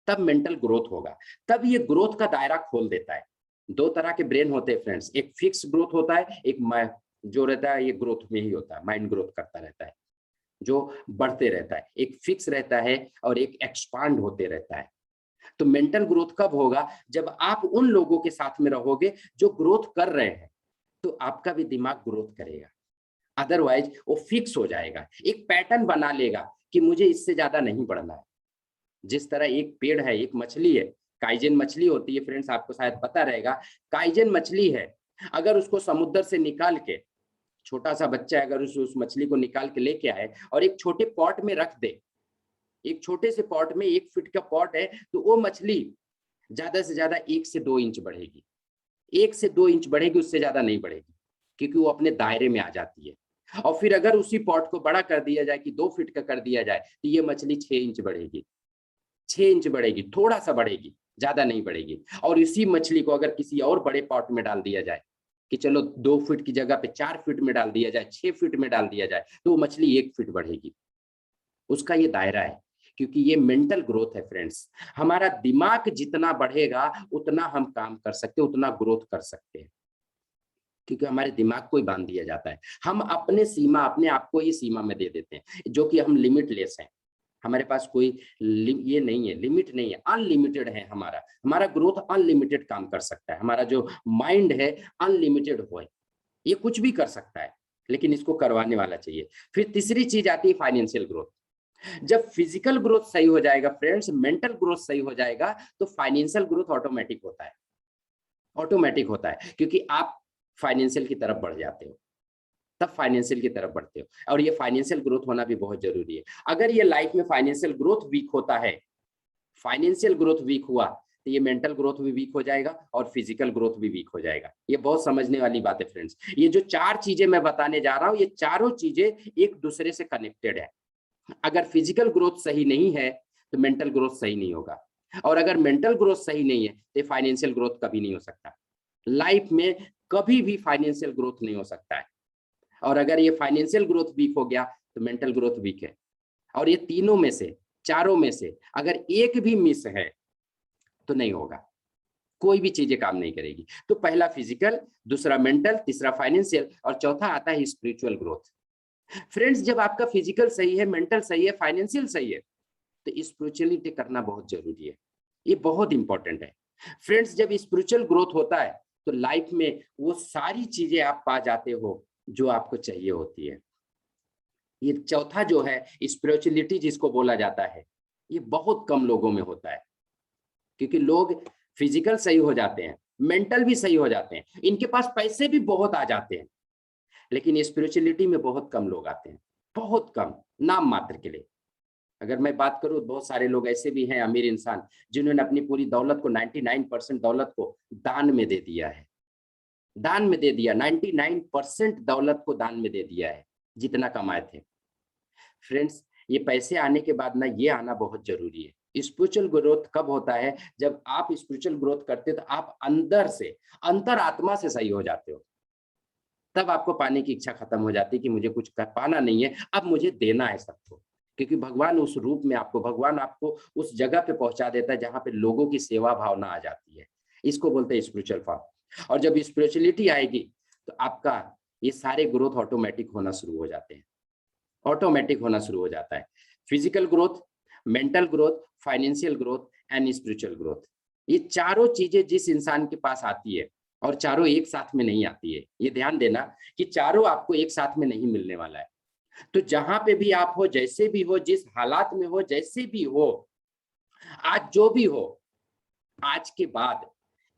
तब मेंटल ग्रोथ होगा। तब ये ग्रोथ का दायरा खोल देता है। 2 तरह के ब्रेन होते हैं फ्रेंड्स, एक फिक्स ग्रोथ होता है, एक जो रहता है ये ग्रोथ में ही होता है, माइंड ग्रोथ करता रहता है, जो बढ़ते रहता है, एक फिक्स रहता है और एक एक्सपांड होते रहता है। तो मेंटल ग्रोथ कब होगा? जब आप उन लोगों के साथ में रहोगे जो ग्रोथ कर रहे हैं, तो आपका भी दिमाग ग्रोथ करेगा। अदरवाइज वो फिक्स हो जाएगा, एक पैटर्न बना लेगा कि मुझे इससे ज्यादा नहीं बढ़ना है। जिस तरह एक पेड़ है, एक मछली है, काइजन मछली होती है फ्रेंड्स, आपको शायद पता रहेगा। काइजन मछली है, अगर उसको समुद्र से निकाल के, छोटा सा बच्चा अगर उस मछली को निकाल के लेके आए और एक छोटे पॉट में रख दे, एक छोटे से पॉट में 1 फीट का पॉट है, तो वो मछली ज्यादा से ज्यादा 1 से 2 इंच बढ़ेगी, 1 से 2 इंच बढ़ेगी, उससे ज्यादा नहीं बढ़ेगी, क्योंकि वो अपने दायरे में आ जाती है। और फिर अगर उसी पॉट को बड़ा कर दिया जाए कि 2 फीट का कर दिया जाए, तो ये मछली 6 इंच बढ़ेगी, 6 इंच बढ़ेगी, थोड़ा सा बढ़ेगी, ज्यादा नहीं बढ़ेगी। और इसी मछली को अगर किसी और बड़े पॉट में डाल दिया जाए कि चलो 2 फीट की जगह पे 4 फीट में डाल दिया जाए, 6 फीट में डाल दिया जाए, तो वो मछली 1 फीट बढ़ेगी। उसका ये दायरा है, क्योंकि ये मेंटल ग्रोथ है फ्रेंड्स। हमारा दिमाग जितना बढ़ेगा उतना हम काम कर सकते हैं, उतना ग्रोथ कर सकते हैं, क्योंकि हमारे दिमाग को ही बांध दिया जाता है। हम अपने सीमा, अपने आप को ही सीमा में दे देते हैं, जो कि हम लिमिटलेस हैं। हमारे पास कोई ये नहीं है, लिमिट नहीं है, अनलिमिटेड है। हमारा हमारा ग्रोथ अनलिमिटेड काम कर सकता है। हमारा जो माइंड है अनलिमिटेड है, ये कुछ भी कर सकता है, लेकिन इसको करवाने वाला चाहिए। फिर तीसरी चीज आती है फाइनेंशियल ग्रोथ। जब फिजिकल ग्रोथ सही हो जाएगा फ्रेंड्स, मेंटल ग्रोथ सही हो जाएगा, तो फाइनेंशियल ग्रोथ ऑटोमेटिक होता है, ऑटोमेटिक होता है, क्योंकि आप फाइनेंशियल की तरफ बढ़ जाते हो, तब फाइनेंशियल की तरफ बढ़ते हो। और ये फाइनेंशियल ग्रोथ होना भी बहुत जरूरी है। अगर ये लाइफ में फाइनेंशियल ग्रोथ वीक होता है, फाइनेंशियल ग्रोथ वीक हुआ, तो ये मेंटल ग्रोथ भी वीक हो जाएगा और फिजिकल ग्रोथ भी वीक हो जाएगा। ये बहुत समझने वाली बात है फ्रेंड्स। ये जो 4 चीजें मैं बताने जा रहा हूं, ये चारों चीजें एक दूसरे से कनेक्टेड है। अगर फिजिकल ग्रोथ सही नहीं है, तो मेंटल ग्रोथ सही नहीं होगा, और अगर मेंटल ग्रोथ सही नहीं है, तो फाइनेंशियल ग्रोथ कभी नहीं हो सकता। लाइफ में कभी भी फाइनेंशियल ग्रोथ नहीं हो सकता है। और अगर ये फाइनेंशियल ग्रोथ वीक हो गया, तो मेंटल ग्रोथ वीक है। और ये तीनों में से, चारों में से अगर एक भी मिस है, तो नहीं होगा, कोई भी चीजें काम नहीं करेगी। तो पहला फिजिकल, दूसरा मेंटल, तीसरा फाइनेंशियल, और चौथा आता है स्पिरिचुअल ग्रोथ। फ्रेंड्स, जब आपका फिजिकल सही है, मेंटल सही है, फाइनेंशियल सही है, तो स्पिरिचुअलिटी करना बहुत जरूरी है। ये बहुत इंपॉर्टेंट है फ्रेंड्स। जब स्पिरिचुअल ग्रोथ होता है, तो लाइफ में वो सारी चीजें आप पा जाते हो जो आपको चाहिए होती है। ये चौथा जो है, स्पिरिचुअलिटी जिसको बोला जाता है, ये बहुत कम लोगों में होता है, क्योंकि लोग फिजिकल सही हो जाते हैं, मेंटल भी सही हो जाते हैं, इनके पास पैसे भी बहुत आ जाते हैं, लेकिन स्पिरिचुअलिटी में बहुत कम लोग आते हैं, बहुत कम, नाम मात्र के लिए। अगर मैं बात करूं, बहुत सारे लोग ऐसे भी हैं, अमीर इंसान, जिन्होंने अपनी पूरी दौलत को, 99% दौलत को दान में दे दिया है, दान में दे दिया, 99% दौलत को दान में दे दिया है, जितना कमाए थे। फ्रेंड्स, ये पैसे आने के बाद ना, ये आना बहुत जरूरी है। स्पिरिचुअल ग्रोथ कब होता है? जब आप स्पिरिचुअल ग्रोथ करते हो, तो आप अंदर से, अंतर आत्मा से सही हो जाते हो। तब आपको पाने की इच्छा खत्म हो जाती है कि मुझे कुछ पाना नहीं है, अब मुझे देना है सबको, क्योंकि भगवान उस रूप में आपको, भगवान आपको उस जगह पे पहुंचा देता है जहां पे लोगों की सेवा भावना आ जाती है। इसको बोलते हैं स्पिरिचुअल फॉर्म। और जब स्पिरिचुअलिटी आएगी, तो आपका ये सारे ग्रोथ ऑटोमेटिक होना शुरू हो जाते हैं, ऑटोमेटिक होना शुरू हो जाता है। Physical growth, mental growth, financial growth and spiritual growth, ये चारों चीजें जिस इंसान के पास आती है, और चारों एक साथ में नहीं आती है, ये ध्यान देना कि चारों आपको एक साथ में नहीं मिलने वाला है। तो जहां पे भी आप हो, जैसे भी हो, जिस हालात में हो, जैसे भी हो, आज जो भी हो, आज के बाद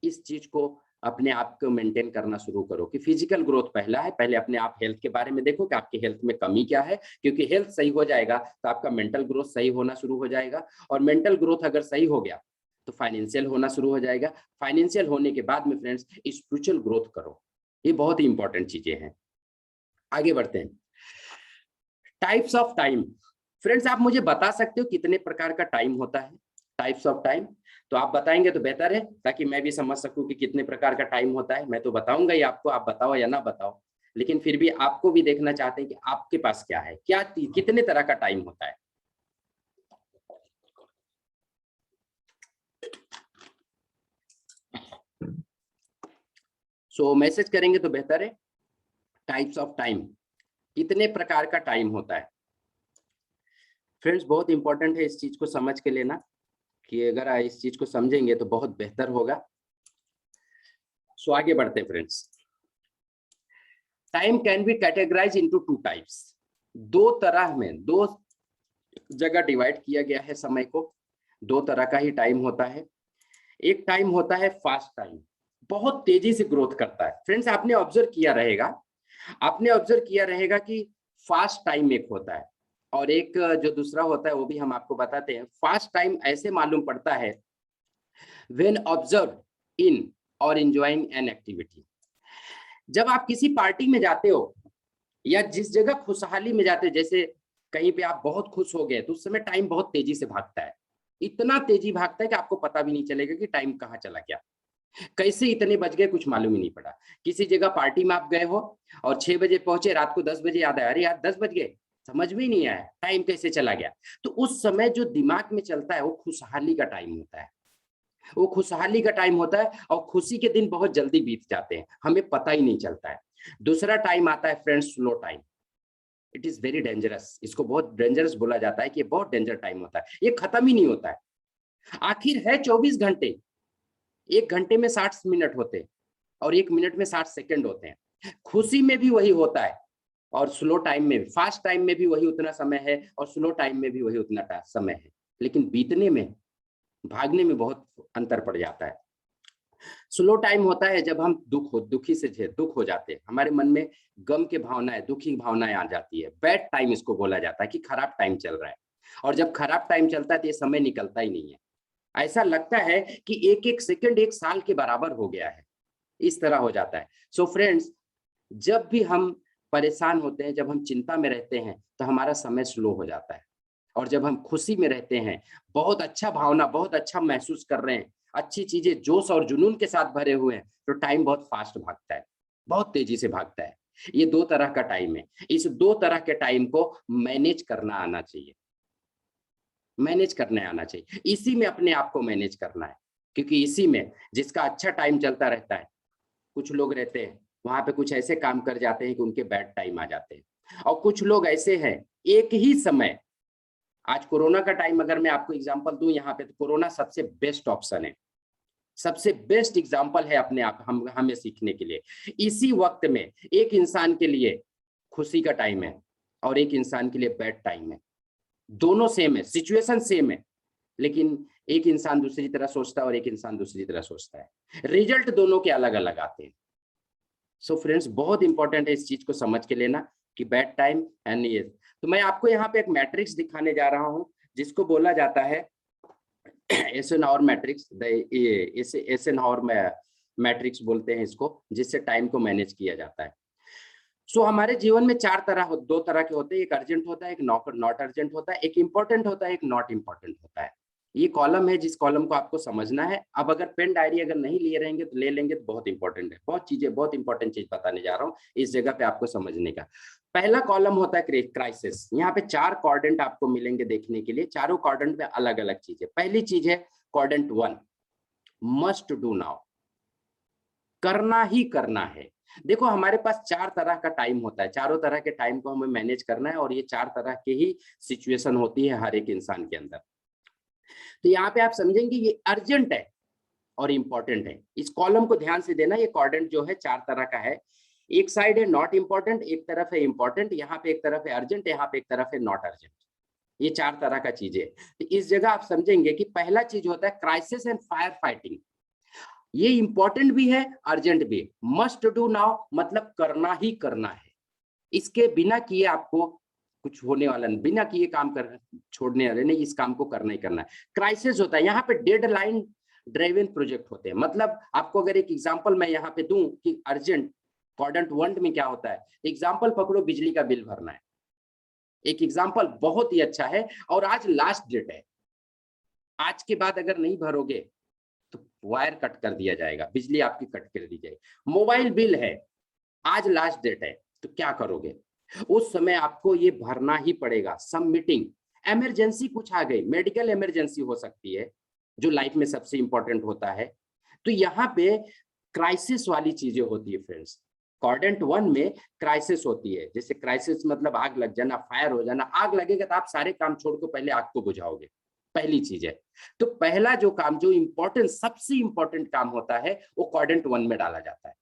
इस चीज को, अपने आप को मेंटेन करना शुरू करो कि फिजिकल ग्रोथ पहला है। पहले अपने आप हेल्थ के बारे में देखो कि आपकी हेल्थ में कमी क्या है, क्योंकि हेल्थ सही हो जाएगा तो आपका मेंटल ग्रोथ सही होना शुरू हो जाएगा, और मेंटल ग्रोथ अगर सही हो गया, तो फाइनेंशियल होना शुरू हो जाएगा। फाइनेंशियल होने के बाद में फ्रेंड्स, स्पिरिचुअल ग्रोथ करो। ये बहुत ही इंपॉर्टेंट चीजें हैं। आगे बढ़ते हैं। Types of time. फ्रेंड्स, आप मुझे बता सकते हो कितने प्रकार का टाइम होता है? टाइप्स ऑफ टाइम, तो आप बताएंगे तो बेहतर है, ताकि मैं भी समझ सकूं कि कितने प्रकार का टाइम होता है। मैं तो बताऊंगा ही आपको, आप बताओ या ना बताओ, लेकिन फिर भी आपको भी देखना चाहते हैं कि आपके पास क्या है, क्या कितने तरह का टाइम होता है। सो मैसेज करेंगे तो बेहतर है। टाइप्स ऑफ टाइम, कितने प्रकार का टाइम होता है। फ्रेंड्स बहुत इंपॉर्टेंट है इस चीज को समझ के लेना, कि अगर आप इस चीज को समझेंगे तो बहुत बेहतर होगा। सो आगे बढ़ते हैं friends. Time can be categorise into two types. दो तरह में, दो जगह डिवाइड किया गया है समय को। दो तरह का ही टाइम होता है। एक टाइम होता है फास्ट टाइम, बहुत तेजी से ग्रोथ करता है। फ्रेंड्स आपने ऑब्जर्व किया रहेगा कि फास्ट टाइम एक होता है, और एक जो दूसरा होता है वो भी हम आपको बताते हैं। फास्ट टाइम ऐसे मालूम पड़ता है व्हेन ऑब्जर्व इन और एंजॉयिंग एन एक्टिविटी। जब आप किसी पार्टी में जाते हो या जिस जगह खुशहाली में जाते हो, जैसे कहीं पे आप बहुत खुश हो गए, तो उस समय टाइम बहुत तेजी से भागता है। इतना तेजी भागता है कि आपको पता भी नहीं चलेगा कि टाइम कहाँ चला गया, कैसे इतने बज गए कुछ मालूम ही नहीं पड़ा। किसी जगह पार्टी में आप गए हो और 6 बजे पहुंचे, रात को 10 बजे याद आया, अरे यार 10 बज गए, समझ में ही नहीं आया टाइम कैसे चला गया। तो उस समय जो दिमाग में चलता है वो खुशहाली का टाइम होता है, वो खुशहाली का टाइम होता है, और खुशी के दिन बहुत जल्दी बीत जाते हैं, हमें पता ही नहीं चलता है। दूसरा टाइम आता है friends slow time. It is very dangerous, इसको बहुत डेंजरस बोला जाता है कि ये बहुत डेंजर टाइम होता है, ये खत्म ही नहीं होता है। आखिर है 24 घंटे, 1 घंटे में 60 मिनट होते हैं और 1 मिनट में 60 सेकंड होते हैं। खुशी में भी वही होता है और स्लो टाइम में भी, फास्ट टाइम में भी वही उतना समय है और स्लो टाइम में भी वही उतना समय है, लेकिन बीतने में, भागने में बहुत अंतर पड़ जाता है। स्लो टाइम होता है जब हम दुख हो जाते हैं, हमारे मन में गम के भावनाएं, दुखी भावनाएं आ जाती है। बैड टाइम इसको बोला जाता है कि खराब टाइम चल रहा है, और जब खराब टाइम चलता है तो ये समय निकलता ही नहीं है। ऐसा लगता है कि एक एक सेकंड 1 साल के बराबर हो गया है, इस तरह हो जाता है। सो फ्रेंड्स जब भी हम परेशान होते हैं, जब हम चिंता में रहते हैं, तो हमारा समय स्लो हो जाता है। और जब हम खुशी में रहते हैं, बहुत अच्छा भावना, बहुत अच्छा महसूस कर रहे हैं, अच्छी चीजें जोश और जुनून के साथ भरे हुए हैं, तो टाइम बहुत फास्ट भागता है, बहुत तेजी से भागता है। ये दो तरह का टाइम है। इस दो तरह के टाइम को मैनेज करना आना चाहिए, मैनेज करने आना चाहिए। इसी में अपने आप को मैनेज करना है, क्योंकि इसी में जिसका अच्छा टाइम चलता रहता है, कुछ लोग रहते हैं वहां पे कुछ ऐसे काम कर जाते हैं कि उनके बैड टाइम आ जाते हैं। और कुछ लोग ऐसे हैं, एक ही समय, आज कोरोना का टाइम अगर मैं आपको एग्जांपल दूं यहाँ पे, तो कोरोना सबसे बेस्ट ऑप्शन है, सबसे बेस्ट एग्जांपल है अपने आप हमें सीखने के लिए। इसी वक्त में एक इंसान के लिए खुशी का टाइम है और एक इंसान के लिए बैड टाइम है। दोनों सेम है, सिचुएशन सेम है, लेकिन एक इंसान दूसरी तरह सोचता है और एक इंसान दूसरी तरह सोचता है। रिजल्ट दोनों के अलग अलग आते हैं। सो फ्रेंड्स बहुत इंपॉर्टेंट है इस चीज को समझ के लेना कि बैड टाइम एंड ये। तो मैं आपको यहाँ पे एक मैट्रिक्स दिखाने जा रहा हूँ जिसको बोला जाता है एसेनहावर मैट्रिक्स। एसेनहावर मैट्रिक्स बोलते हैं इसको, जिससे टाइम को मैनेज किया जाता है। सो हमारे जीवन में दो तरह के होते हैं, एक अर्जेंट होता है, एक नॉट अर्जेंट होता है, एक इंपॉर्टेंट होता है, एक नॉट इंपॉर्टेंट होता है। ये कॉलम है जिस कॉलम को आपको समझना है। अब अगर पेन डायरी अगर नहीं लिए रहेंगे तो ले लेंगे तो बहुत इंपॉर्टेंट है, बहुत इंपॉर्टेंट चीज बताने जा रहा हूँ इस जगह पे आपको समझने का। पहला कॉलम होता है क्राइसिस। यहाँ पे 4 क्वाड्रेंट आपको मिलेंगे देखने के लिए, चारों क्वाड्रेंट में अलग अलग चीज है। पहली चीज है क्वाड्रेंट 1, मस्ट डू नाउ, करना ही करना है। देखो हमारे पास 4 तरह का टाइम होता है, चारों तरह के टाइम को हमें मैनेज करना है, और ये 4 तरह के ही सिचुएशन होती है हर एक इंसान के अंदर। तो यहाँ पे आप समझेंगे ये अर्जेंट है और इंपॉर्टेंट है। इस कॉलम को ध्यान से देना, ये क्वाड्रेंट जो है 4 तरह का है। एक साइड है नॉट इंपॉर्टेंट, एक तरफ है इंपॉर्टेंट, यहाँ पे एक तरफ है अर्जेंट, यहाँ पे एक तरफ है नॉट अर्जेंट। ये 4 तरह का चीजें है। तो इस जगह आप समझेंगे कि पहला चीज होता है क्राइसिस एंड फायर फाइटिंग। ये इंपॉर्टेंट भी है, अर्जेंट भी है। मस्ट डू नाउ मतलब करना ही करना है, इसके बिना किए आपको कुछ होने वाला नहीं, बिना किए काम कर छोड़ने वाले नहीं, इस काम को करना ही करना है। क्राइसिस होता है, यहाँ पे डेडलाइन ड्राइवन प्रोजेक्ट होते हैं। मतलब आपको अगर एक एग्जांपल मैं यहाँ पे दूं कि अर्जेंट क्वाड्रेंट 1 में क्या होता है, एग्जांपल पकड़ो, बिजली का बिल भरना है। एक एग्जांपल बहुत ही अच्छा है, और आज लास्ट डेट है, आज के बाद अगर नहीं भरोगे तो वायर कट कर दिया जाएगा, बिजली आपकी कट कर दी जाएगी। मोबाइल बिल है, आज लास्ट डेट है, तो क्या करोगे? उस समय आपको ये भरना ही पड़ेगा। सबमिटिंग, इमरजेंसी कुछ आ गई, मेडिकल इमरजेंसी हो सकती है जो लाइफ में सबसे इंपॉर्टेंट होता है, तो यहाँ पे क्राइसिस वाली चीजें होती है फ्रेंड्स। क्वाड्रेंट 1 में क्राइसिस होती है, जैसे क्राइसिस मतलब आग लग जाना, फायर हो जाना। आग लगेगा तो आप सारे काम छोड़ के पहले आग को बुझाओगे, पहली चीज है। तो पहला जो काम, जो इंपॉर्टेंट, सबसे इंपॉर्टेंट काम होता है, वो क्वाड्रेंट 1 में डाला जाता है,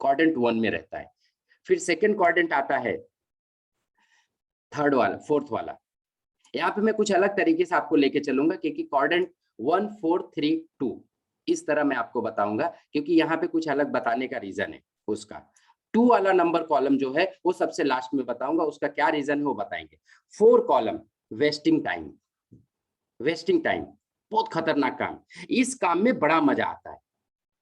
क्वाड्रेंट 1 में रहता है। फिर सेकंड क्वाड्रेंट आता है, थर्ड वाला, फोर्थ वाला। यहाँ पे मैं कुछ अलग तरीके से आपको लेके चलूंगा, क्योंकि क्वाड्रेंट 1 4 3 2 इस तरह मैं आपको बताऊंगा, क्योंकि यहाँ पे कुछ अलग बताने का रीजन है उसका। 2 वाला नंबर कॉलम जो है वो सबसे लास्ट में बताऊंगा, उसका क्या रीजन है वो बताएंगे। 4 column, wasting time. Wasting time बहुत खतरनाक काम। इस काम में बड़ा मजा आता है,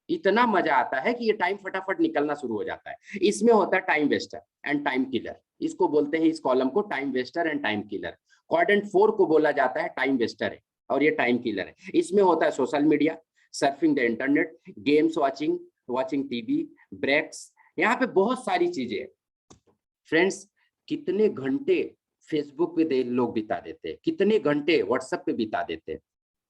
इतना मजा आता है कि ये टाइम फटाफट निकलना शुरू हो जाता है। इसमें होता है time Wester and time killer, इसको बोलते हैं, इस कॉलम को time Wester and time killer. Quadrant 4 को बोला जाता है टाइम वेस्टर है और ये टाइम किलर है। इसमें होता है social media, surfing the internet, games watching, watching TV, breaks, यहाँ पे बहुत सारी चीजें हैं। फ्रेंड्स, कितने घंटे फेसबुक पे लोग बिता देते हैं, कितने घंटे व्हाट्सएप पे बिता देते हैं,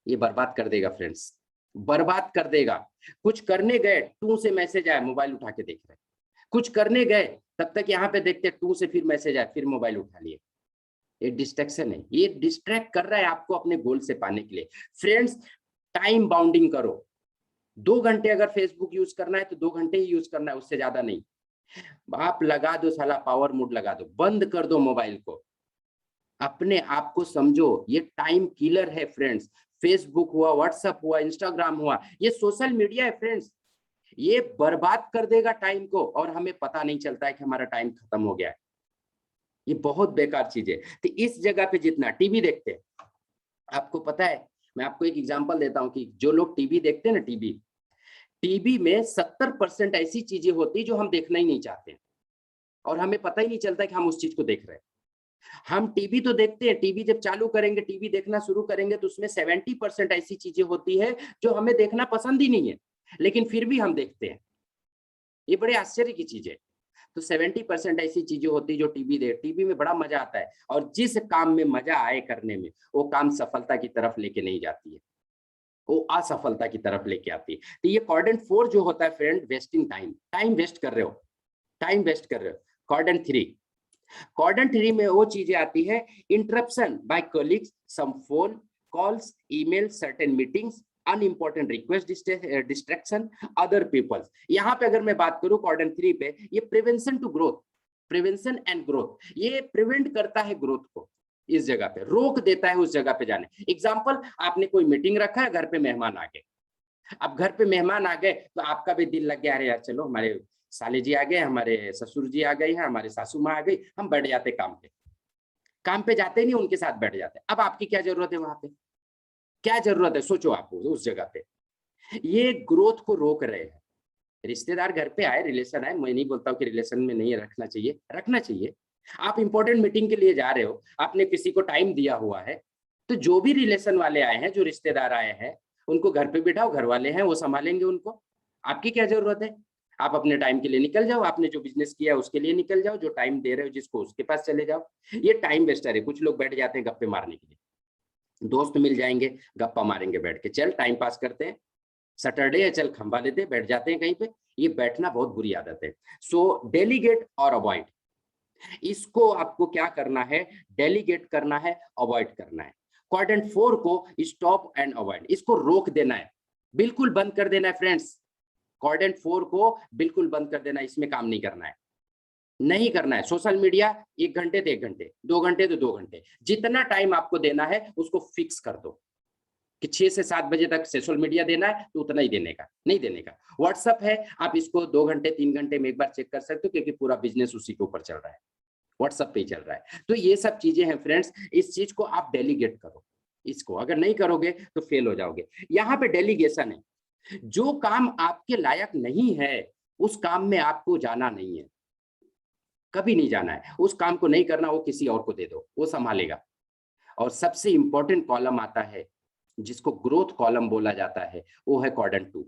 ये बर्बाद कर देगा फ्रेंड्स, बर्बाद कर देगा। कुछ करने गए, टू से मैसेज आया, मोबाइल उठा के देख रहे, कुछ करने गए तब तक यहाँ पे देखते टू से फिर मैसेज आया, फिर मोबाइल उठा लिए। ये डिस्ट्रैक्शन है, ये डिस्ट्रैक्ट कर रहा है आपको अपने गोल से पाने के लिए। फ्रेंड्स, टाइम बाउंडिंग करो। 2 घंटे अगर फेसबुक यूज करना है तो 2 घंटे ही यूज करना है, उससे ज्यादा नहीं। आप लगा दो साला पावर मोड, लगा दो, बंद कर दो मोबाइल को, अपने आप को समझो, ये टाइम किलर है फ्रेंड्स। फेसबुक हुआ, व्हाट्सएप हुआ, इंस्टाग्राम हुआ, ये सोशल मीडिया है फ्रेंड्स, ये बर्बाद कर देगा टाइम को और हमें पता नहीं चलता है कि हमारा टाइम खत्म हो गया है। ये बहुत बेकार चीज है। तो इस जगह पे जितना टीवी देखते हैं, आपको पता है, मैं आपको एक एग्जांपल देता हूं कि जो लोग टीवी देखते हैं ना, टीवी में 70% ऐसी चीजें होती जो हम देखना ही नहीं चाहते और हमें पता ही नहीं चलता कि हम उस चीज को देख रहे हैं। हम टीवी तो देखते हैं, टीवी जब चालू करेंगे, टीवी देखना शुरू करेंगे तो उसमें 70% ऐसी चीजें होती है जो हमें देखना पसंद ही नहीं है, लेकिन फिर भी हम देखते हैं। ये बड़े आश्चर्य की चीज है। तो 70% ऐसी चीजें होती है जो टीवी में बड़ा मजा आता है, और जिस काम में मजा आए करने में, वो काम सफलता की तरफ लेके नहीं जाती है, वो असफलता की तरफ लेके आती है। तो ये क्वाड्रेंट 4 जो होता है friend, wasting time, time waste कर रहे हो, टाइम वेस्ट कर रहे हो। क्वाड्रेंट 3 में वो चीजें आती है, interruption by colleagues, some phone calls, email, certain meetings, unimportant request, distraction, other peoples. यहाँ पे अगर मैं बात करूं क्वाड्रेंट 3 पे, ये prevention to growth, prevention and growth, ये प्रिवेंट करता है ग्रोथ को, इस जगह पे रोक देता है उस जगह पे जाने। एग्जाम्पल, आपने कोई मीटिंग रखा है, घर पे मेहमान आ गए। अब घर पे मेहमान आ गए तो आपका भी दिल लग गया, अरे यार चलो हमारे साले जी आ गए, हमारे ससुर जी आ गए हैं, हमारे सासू माँ आ गई, हम बैठ जाते काम पे। काम पे जाते नहीं, उनके साथ बैठ जाते। अब आपकी क्या जरूरत है वहां पे, क्या जरूरत है, सोचो आप उस जगह पे। ये ग्रोथ को रोक रहे हैं। रिश्तेदार घर पे आए, रिलेशन आए, मैं नहीं बोलता हूँ कि रिलेशन में नहीं रखना चाहिए, रखना चाहिए। आप इंपॉर्टेंट मीटिंग के लिए जा रहे हो, आपने किसी को टाइम दिया हुआ है, तो जो भी रिलेशन वाले आए हैं, जो रिश्तेदार आए हैं, उनको घर पे बिठाओ, घर वाले हैं वो संभालेंगे उनको। आपकी क्या जरूरत है, आप अपने टाइम के लिए निकल जाओ, आपने जो बिजनेस किया उसके लिए निकल जाओ, जो टाइम दे रहे हो जिसको उसके पास चले जाओ। ये टाइम वेस्टर है। कुछ लोग बैठ जाते हैं गप्पे मारने के लिए, दोस्त मिल जाएंगे, गप्पा मारेंगे बैठ के, चल टाइम पास करते हैं, सैटरडे है चल खंबा लेते हैं, बैठ जाते हैं कहीं पे। ये बैठना बहुत बुरी आदत है। सो डेलीगेट और अवॉइड, इसको आपको क्या करना है, डेलीगेट करना है, अवॉइड करना है। क्वाड्रेंट 4 को स्टॉप एंड अवॉइड, इसको रोक देना है, बिल्कुल बंद कर देना है फ्रेंड्स। क्वाड्रेंट 4 को बिल्कुल बंद कर देना है, इसमें काम नहीं करना है, नहीं करना है। सोशल मीडिया 1 घंटे तो 1 घंटे, 2 घंटे तो 2 घंटे, जितना टाइम आपको देना है उसको फिक्स कर दो कि 6 से 7 बजे तक सोशल मीडिया देना है तो उतना ही देने का, नहीं देने का। व्हाट्सएप है, आप इसको 2 घंटे 3 घंटे में एक बार चेक कर सकते हो, क्योंकि पूरा बिजनेस उसी के ऊपर चल रहा है, व्हाट्सएप पे ही चल रहा है। तो ये सब चीजें हैं फ्रेंड्स, इस चीज को आप डेलीगेट करो। इसको अगर नहीं करोगे तो फेल हो जाओगे। यहाँ पे डेलीगेशन है, जो काम आपके लायक नहीं है उस काम में आपको जाना नहीं है, कभी नहीं जाना है। उस काम को नहीं करना, वो किसी और को दे दो, वो संभालेगा। और सबसे इंपॉर्टेंट कॉलम आता है जिसको ग्रोथ कॉलम बोला जाता है, वो है क्वाड्रेंट 2।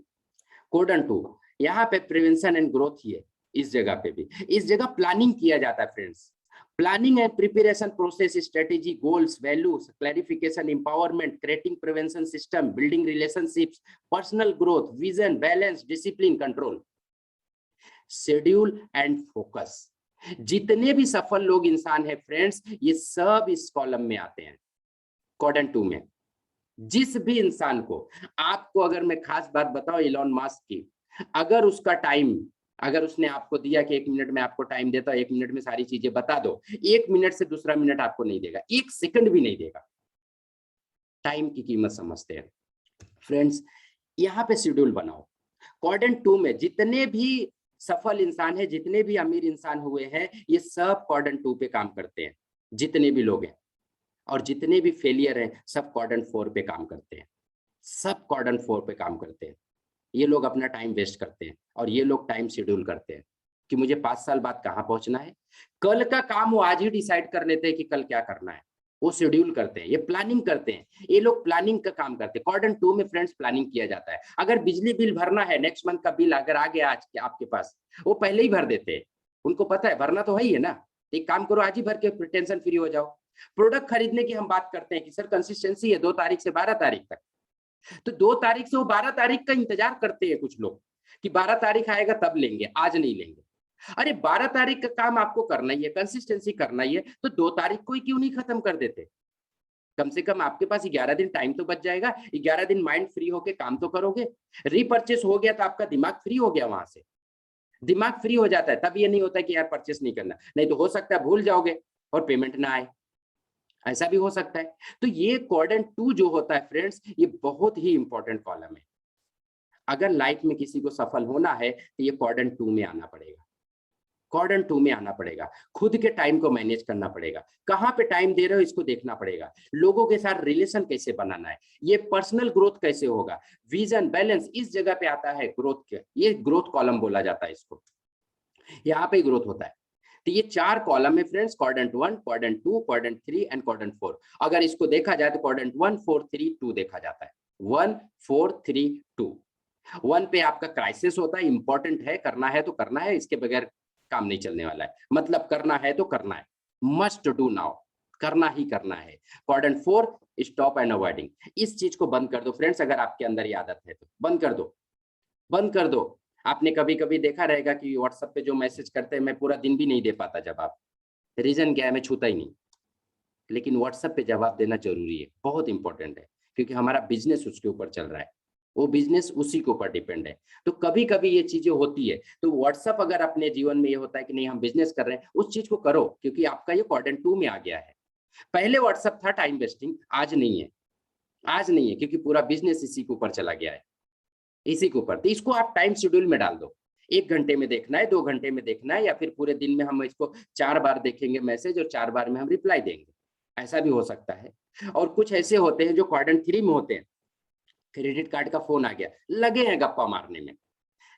क्वाड्रेंट 2 यहाँ पे प्रिवेंशन एंड ग्रोथ ही है। इस जगह पे भी, इस जगह प्लानिंग किया जाता है friends. Planning and preparation process, strategy, goals, values, clarification, empowerment, creating prevention system, building relationships, personal growth, vision, balance, discipline, control. Schedule and focus. जितने भी सफल लोग इंसान है फ्रेंड्स, ये सब इस कॉलम में आते हैं, क्वाड्रेंट 2 में। जिस भी इंसान को, आपको अगर मैं खास बात बताऊं इलॉन मस्क की, अगर उसका टाइम, अगर उसने आपको दिया कि 1 मिनट में आपको टाइम देता हूं, 1 मिनट में सारी चीजें बता दो, 1 मिनट से दूसरा मिनट आपको नहीं देगा, 1 सेकंड भी नहीं देगा। टाइम की कीमत समझते हैं फ्रेंड्स। यहाँ पे शेड्यूल बनाओ। क्वाड्रेंट 2 में जितने भी सफल इंसान है, जितने भी अमीर इंसान हुए हैं, ये सब क्वाड्रेंट 2 पे काम करते हैं, जितने भी लोग हैं। और जितने भी फेलियर हैं, सब क्वाड्रेंट 4 पे काम करते हैं, सब क्वाड्रेंट 4 पे काम करते हैं। ये लोग अपना टाइम वेस्ट करते हैं और ये लोग टाइम शेड्यूल करते हैं कि मुझे 5 साल बाद कहाँ पहुंचना है। कल का काम वो आज ही डिसाइड कर लेते हैं कि कल क्या करना है। वो शेड्यूल करते हैं, ये प्लानिंग करते हैं, ये लोग प्लानिंग का काम करते हैं। क्वाड्रेंट 2 में फ्रेंड्स प्लानिंग किया जाता है। अगर बिजली बिल भरना है, नेक्स्ट मंथ का बिल अगर आ गया आज के आपके पास, वो पहले ही भर देते हैं। उनको पता है भरना तो है ही है ना, एक काम करो आज ही भर के टेंशन फ्री हो जाओ। प्रोडक्ट खरीदने की हम बात करते हैं कि सर कंसिस्टेंसी है 2 तारीख से 12 तारीख तक, तो 2 तारीख से वो 12 तारीख का इंतजार करते हैं कुछ लोग कि 12 तारीख आएगा तब लेंगे, आज नहीं लेंगे। अरे 12 तारीख का काम आपको करना ही है, कंसिस्टेंसी करना ही है, तो 2 तारीख को ही क्यों नहीं खत्म कर देते? कम से कम आपके पास 11 दिन टाइम तो बच जाएगा, 11 दिन माइंड फ्री होके काम तो करोगे। रीपरचेस हो गया तो आपका दिमाग फ्री हो गया, वहां से दिमाग फ्री हो जाता है। तब ये नहीं होता कि यार परचेस नहीं करना, नहीं तो हो सकता है भूल जाओगे और पेमेंट ना आए, ऐसा भी हो सकता है। तो ये क्वाड्रेंट 2 जो होता है फ्रेंड्स, ये बहुत ही इंपॉर्टेंट कॉलम है। अगर लाइफ में किसी को सफल होना है तो ये क्वाड्रेंट 2 में आना पड़ेगा, क्वाड्रेंट 2 में आना पड़ेगा। खुद के टाइम को मैनेज करना पड़ेगा, कहाँ पे टाइम दे रहे हो इसको देखना पड़ेगा, लोगों के साथ रिलेशन कैसे बनाना है, ये पर्सनल ग्रोथ कैसे होगा, विजन बैलेंस इस जगह पे आता है ग्रोथ के, ये ग्रोथ कॉलम बोला जाता है इसको, यहाँ पे ग्रोथ होता है। तो ये 4 कॉलम है friends, quadrant 1, quadrant 2, quadrant 3 and quadrant 4। अगर इसको देखा जाए तो क्वाड्रेंट 1 4 3 2 देखा जाता है, 1 4 3 2। 1 पे आपका क्राइसिस होता है, इंपॉर्टेंट है, करना है तो करना है, इसके बगैर काम नहीं चलने वाला है, मतलब करना है तो करना है, मस्ट डू नाउ, करना ही करना है। क्वाड्रेंट 4 स्टॉप एंड अवॉइडिंग, इस चीज को बंद कर दो फ्रेंड्स। अगर आपके अंदर ये आदत है तो बंद कर दो, बंद कर दो। आपने कभी कभी देखा रहेगा कि व्हाट्सएप पे जो मैसेज करते हैं मैं पूरा दिन भी नहीं दे पाता जवाब, रीजन क्या है, मैं छूता ही नहीं। लेकिन व्हाट्सएप पे जवाब देना जरूरी है, बहुत इंपॉर्टेंट है, क्योंकि हमारा बिजनेस उसके ऊपर चल रहा है, वो बिजनेस उसी के ऊपर डिपेंड है। तो कभी कभी ये चीजें होती है, तो व्हाट्सएप अगर अपने जीवन में ये होता है कि नहीं हम बिजनेस कर रहे हैं, उस चीज को करो, क्योंकि आपका ये क्वाड्रेंट 2 में आ गया है। पहले व्हाट्सएप था टाइम वेस्टिंग, आज नहीं है, आज नहीं है, क्योंकि पूरा बिजनेस इसी के ऊपर चला गया है, इसी के ऊपर। तो इसको आप टाइम शेड्यूल में डाल दो, 1 घंटे में देखना है, 2 घंटे में देखना है, या फिर पूरे दिन में हम इसको 4 बार देखेंगे मैसेज और 4 बार में हम रिप्लाई देंगे, ऐसा भी हो सकता है। और कुछ ऐसे होते हैं जो क्वाड्रेंट 3 में होते हैं, क्रेडिट कार्ड का फोन आ गया, लगे हैं गप्पा मारने में,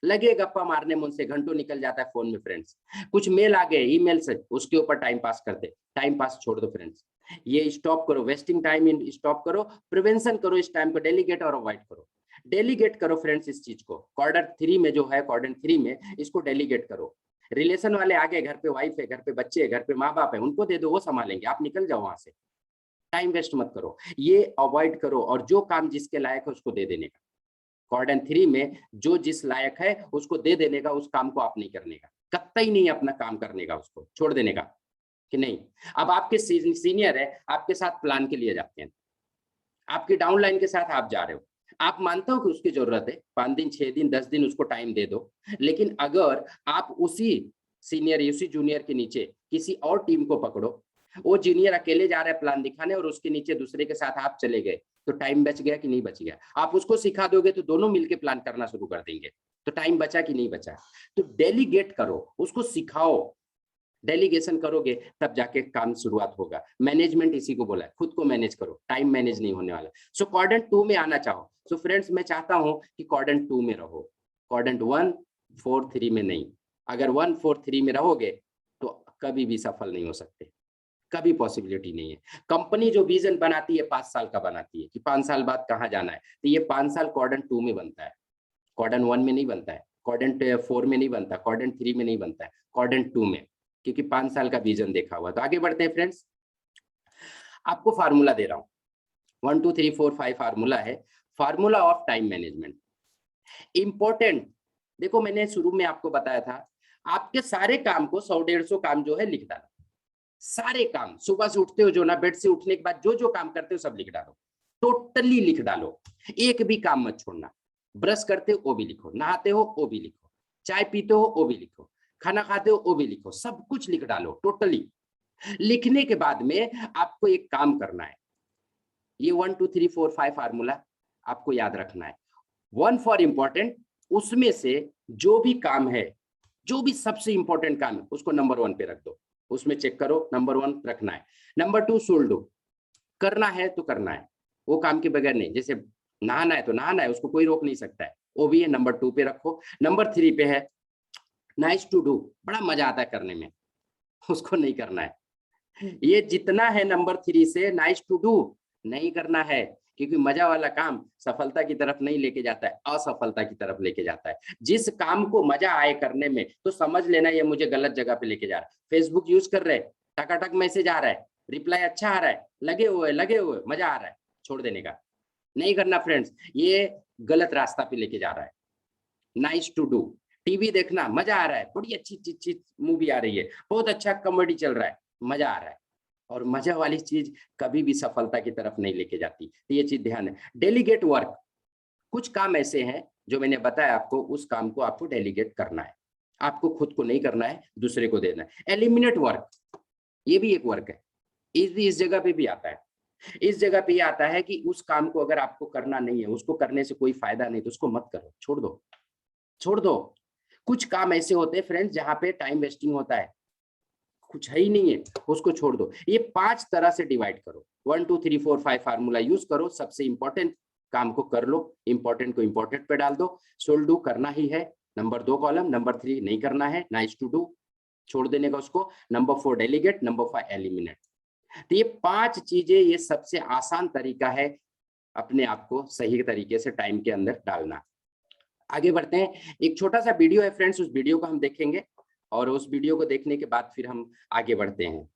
लगे गप्पा मारने में, उनसे घंटों निकल जाता है फोन में फ्रेंड्स। कुछ मेल आ गए ईमेल से, उसके ऊपर टाइम पास करते, टाइम पास छोड़ दो फ्रेंड्स, ये स्टॉप करो, वेस्टिंग टाइम इन स्टॉप करो, प्रिवेंशन करो, इस टाइम को डेलीगेट और अवॉइड करो, डेलीगेट करो फ्रेंड्स इस चीज को। क्वाड्रेंट 3 में जो है, क्वाड्रेंट 3 में इसको डेलीगेट करो। रिलेशन वाले आगे, घर पे वाइफ है, घर पे बच्चे है, घर पे माँ बाप है, उनको दे दो, वो संभालेंगे, आप निकल जाओ वहां से, टाइम वेस्ट मत करो, ये अवॉइड करो। और जो काम जिसके लायक है उसको दे देने का, क्वाड्रेंट 3 में जो जिस लायक है उसको दे देने का, उस काम को आप नहीं करने का, कतई नहीं अपना काम करने का, उसको छोड़ देने का कि नहीं। अब आपके सीनियर है, आपके साथ प्लान के लिए जाते हैं, आपकी डाउनलाइन के साथ आप जा रहे हो, आप मानते हो कि उसकी जरूरत है, 5 दिन 6 दिन 10 दिन उसको टाइम दे दो। लेकिन अगर आप उसी सीनियर उसी जूनियर के नीचे किसी और टीम को पकड़ो, वो जूनियर अकेले जा रहा है प्लान दिखाने और उसके नीचे दूसरे के साथ आप चले गए, तो टाइम बच गया कि नहीं बच गया? आप उसको सिखा दोगे तो दोनों मिलके प्लान करना शुरू कर देंगे, तो टाइम बचा कि नहीं बचा? तो डेलीगेट करो, उसको सिखाओ, डेलीगेशन करोगे तब जाके काम शुरुआत होगा। मैनेजमेंट इसी को बोला है, खुद को मैनेज करो, टाइम मैनेज नहीं होने वाला। सो क्वाड्रेंट 2 में आना चाहो, सो फ्रेंड्स मैं चाहता हूं कि क्वाड्रेंट 2 में रहो, क्वाड्रेंट 1 4 3 में नहीं। अगर 1 4 3 में रहोगे तो कभी भी सफल नहीं हो सकते, कभी पॉसिबिलिटी नहीं है। कंपनी जो विजन बनाती है 5 साल का बनाती है कि 5 साल बाद कहाँ जाना है, तो ये 5 साल क्वाड्रेंट 2 में बनता है, क्वाड्रेंट 1 में नहीं बनता है, क्वाड्रेंट 4 में नहीं बनता, क्वाड्रेंट 3 में नहीं बनता है, क्वाड्रेंट 2 में, क्योंकि 5 साल का विजन देखा हुआ। तो आगे बढ़ते हैं फ्रेंड्स, आपको फार्मूला दे रहा हूं, 1 2 3 4 5 फार्मूला है, formula of time management. Important, देखो मैंने शुरू में आपको बताया था, आपके सारे काम को 100-150 काम जो है लिख डालो, सारे काम सुबह से उठते हो जो ना, बेड से उठने के बाद जो जो काम करते हो सब लिख डालो, टोटली लिख डालो, एक भी काम मत छोड़ना। ब्रश करते हो वो भी लिखो, नहाते हो वो भी लिखो, चाय पीते हो वो भी लिखो, खाना खाते हो वो भी लिखो, सब कुछ लिख डालो टोटली। लिखने के बाद में आपको एक काम करना है, ये 1 2 3 4 5 फार्मूला आपको याद रखना है। 1 फॉर इंपॉर्टेंट, उसमें से जो भी काम है, जो भी सबसे इंपॉर्टेंट काम है उसको नंबर 1 पे रख दो, उसमें चेक करो नंबर 1 रखना है। नंबर 2 सोल दो, करना है तो करना है, वो काम के बगैर नहीं। जैसे नहाना है तो नहाना है, उसको कोई रोक नहीं सकता है, वो भी है नंबर 2 पे रखो। नंबर 3 पे है नाइस टू डू, बड़ा मजा आता है करने में, उसको नहीं करना है। ये जितना है नंबर 3 से नाइस टू डू नहीं करना है, क्योंकि मजा वाला काम सफलता की तरफ नहीं लेके जाता है, असफलता की तरफ लेके जाता है। जिस काम को मजा आए करने में तो समझ लेना ये मुझे गलत जगह पे लेके जा रहा है। फेसबुक यूज कर रहे, टकाटक मैसेज आ रहा है, रिप्लाई अच्छा आ रहा है, लगे हुए मजा आ रहा है, छोड़ देने का नहीं करना फ्रेंड्स, ये गलत रास्ता पे लेके जा रहा है। नाइस टू डू, टीवी देखना मजा आ रहा है, बड़ी अच्छी चीज मूवी आ रही है, बहुत अच्छा कॉमेडी चल रहा है, मजा आ रहा है, और मजा वाली चीज कभी भी सफलता की तरफ नहीं लेके जाती, तो ये चीज ध्यान है। डेलीगेट वर्क, कुछ काम ऐसे हैं जो मैंने बताया आपको, उस काम को आपको डेलीगेट करना है, आपको खुद को नहीं करना है, दूसरे को देना है। एलिमिनेट वर्क, ये भी एक वर्क है, इस जगह पे भी आता है। इस जगह पे ये आता है कि उस काम को अगर आपको करना नहीं है, उसको करने से कोई फायदा नहीं, तो उसको मत करो, छोड़ दो, छोड़ दो। कुछ काम ऐसे होते हैं फ्रेंड्स जहां पे टाइम वेस्टिंग होता है, कुछ है ही नहीं है, उसको छोड़ दो। ये 5 तरह से डिवाइड करो, 1 2 3 4 5 फार्मूला यूज करो, सबसे इंपॉर्टेंट काम को कर लो, इंपॉर्टेंट को इंपॉर्टेंट पे डाल दो, सोल डू करना ही है, नंबर 2 कॉलम, नंबर 3 नहीं करना है, नाइस टू डू छोड़ देने का उसको, नंबर 4 डेलीगेट, नंबर 5 एलिमिनेट। तो ये 5 चीजें, ये सबसे आसान तरीका है अपने आप को सही तरीके से टाइम के अंदर डालना। आगे बढ़ते हैं, एक छोटा सा वीडियो है फ्रेंड्स, उस वीडियो को हम देखेंगे और उस वीडियो को देखने के बाद फिर हम आगे बढ़ते हैं।